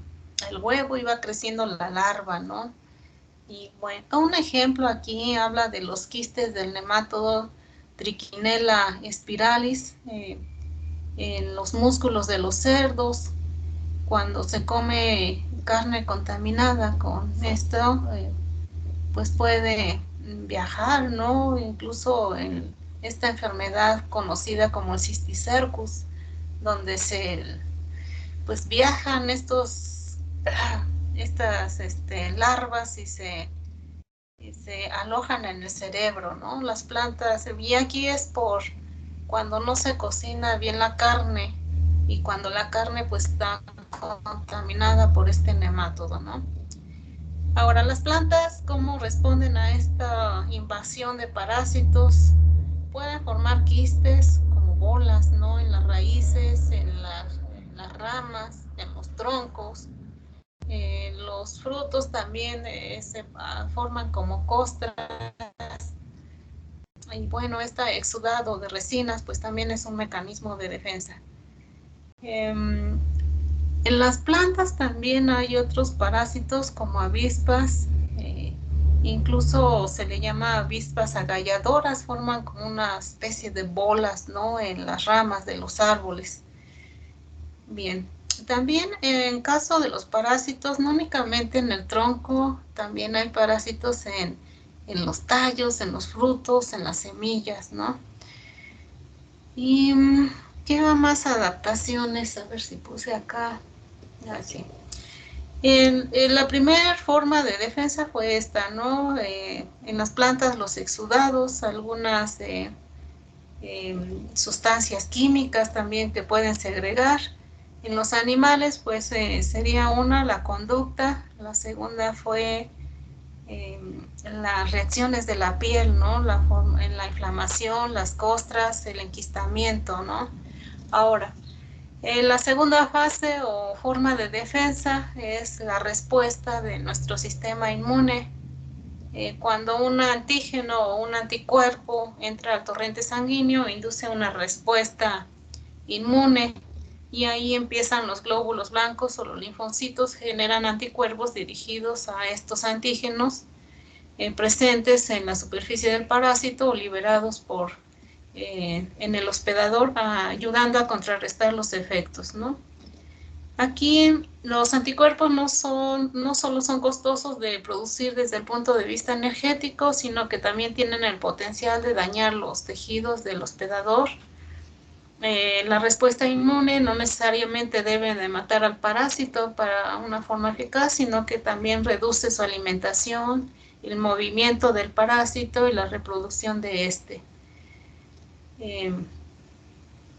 el huevo y va creciendo la larva, ¿no? Y bueno, un ejemplo aquí habla de los quistes del nemátodo Trichinella spiralis en los músculos de los cerdos. Cuando se come carne contaminada con esto, pues puede viajar, ¿no? Incluso en esta enfermedad conocida como el cisticercus, donde pues viajan estas larvas y se alojan en el cerebro, ¿no? Las plantas, y aquí es por cuando no se cocina bien la carne y cuando la carne pues está contaminada por este nemátodo, ¿no? Ahora, las plantas, ¿cómo responden a esta invasión de parásitos? Pueden formar quistes como bolas, ¿no? En las raíces, en las ramas, en los troncos. Los frutos también se forman como costras. Y bueno, este exudado de resinas pues también es un mecanismo de defensa. En las plantas también hay otros parásitos como avispas, incluso se le llama avispas agalladoras, forman como una especie de bolas, ¿no? En las ramas de los árboles. Bien, también en caso de los parásitos, no únicamente en el tronco, también hay parásitos en los tallos, en los frutos, en las semillas, ¿no? Y ¿qué va más? Adaptaciones, a ver si puse acá. Así. La primera forma de defensa fue esta, ¿no? En las plantas los exudados, algunas sustancias químicas también que pueden segregar. En los animales, pues sería la conducta, la segunda fue las reacciones de la piel, ¿no? En la inflamación, las costras, el enquistamiento, ¿no? Ahora, la segunda fase o forma de defensa es la respuesta de nuestro sistema inmune. Cuando un antígeno o un anticuerpo entra al torrente sanguíneo, induce una respuesta inmune y ahí empiezan los glóbulos blancos o los linfocitos, generan anticuerpos dirigidos a estos antígenos presentes en la superficie del parásito o liberados en el hospedador, ayudando a contrarrestar los efectos, ¿no? Aquí los anticuerpos no solo son costosos de producir desde el punto de vista energético, sino que también tienen el potencial de dañar los tejidos del hospedador. La respuesta inmune no necesariamente debe de matar al parásito para una forma eficaz, sino que también reduce su alimentación, el movimiento del parásito y la reproducción de este.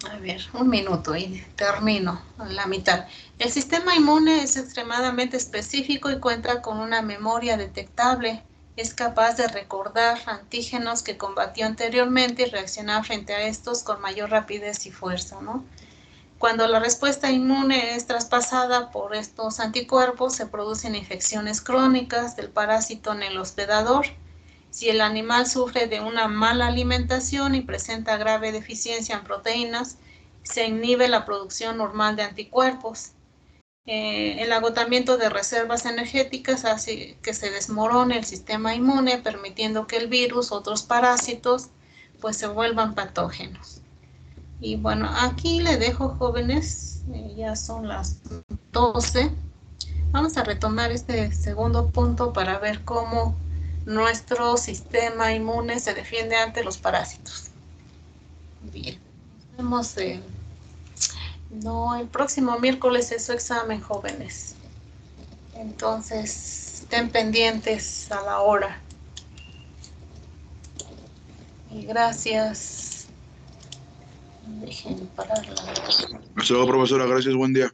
A ver, un minuto y termino a la mitad. El sistema inmune es extremadamente específico y cuenta con una memoria detectable. Es capaz de recordar antígenos que combatió anteriormente y reaccionar frente a estos con mayor rapidez y fuerza, ¿no? Cuando la respuesta inmune es traspasada por estos anticuerpos, se producen infecciones crónicas del parásito en el hospedador. Si el animal sufre de una mala alimentación y presenta grave deficiencia en proteínas, se inhibe la producción normal de anticuerpos. El agotamiento de reservas energéticas hace que se desmorone el sistema inmune, permitiendo que el virus, otros parásitos, pues se vuelvan patógenos. Y bueno, aquí le dejo, jóvenes, ya son las 12. Vamos a retomar este segundo punto para ver cómo nuestro sistema inmune se defiende ante los parásitos. Bien, nos vemos el próximo miércoles es su examen, jóvenes. Entonces, estén pendientes a la hora. Y gracias. Dejen parar la... Hasta luego, profesora. Gracias. Buen día.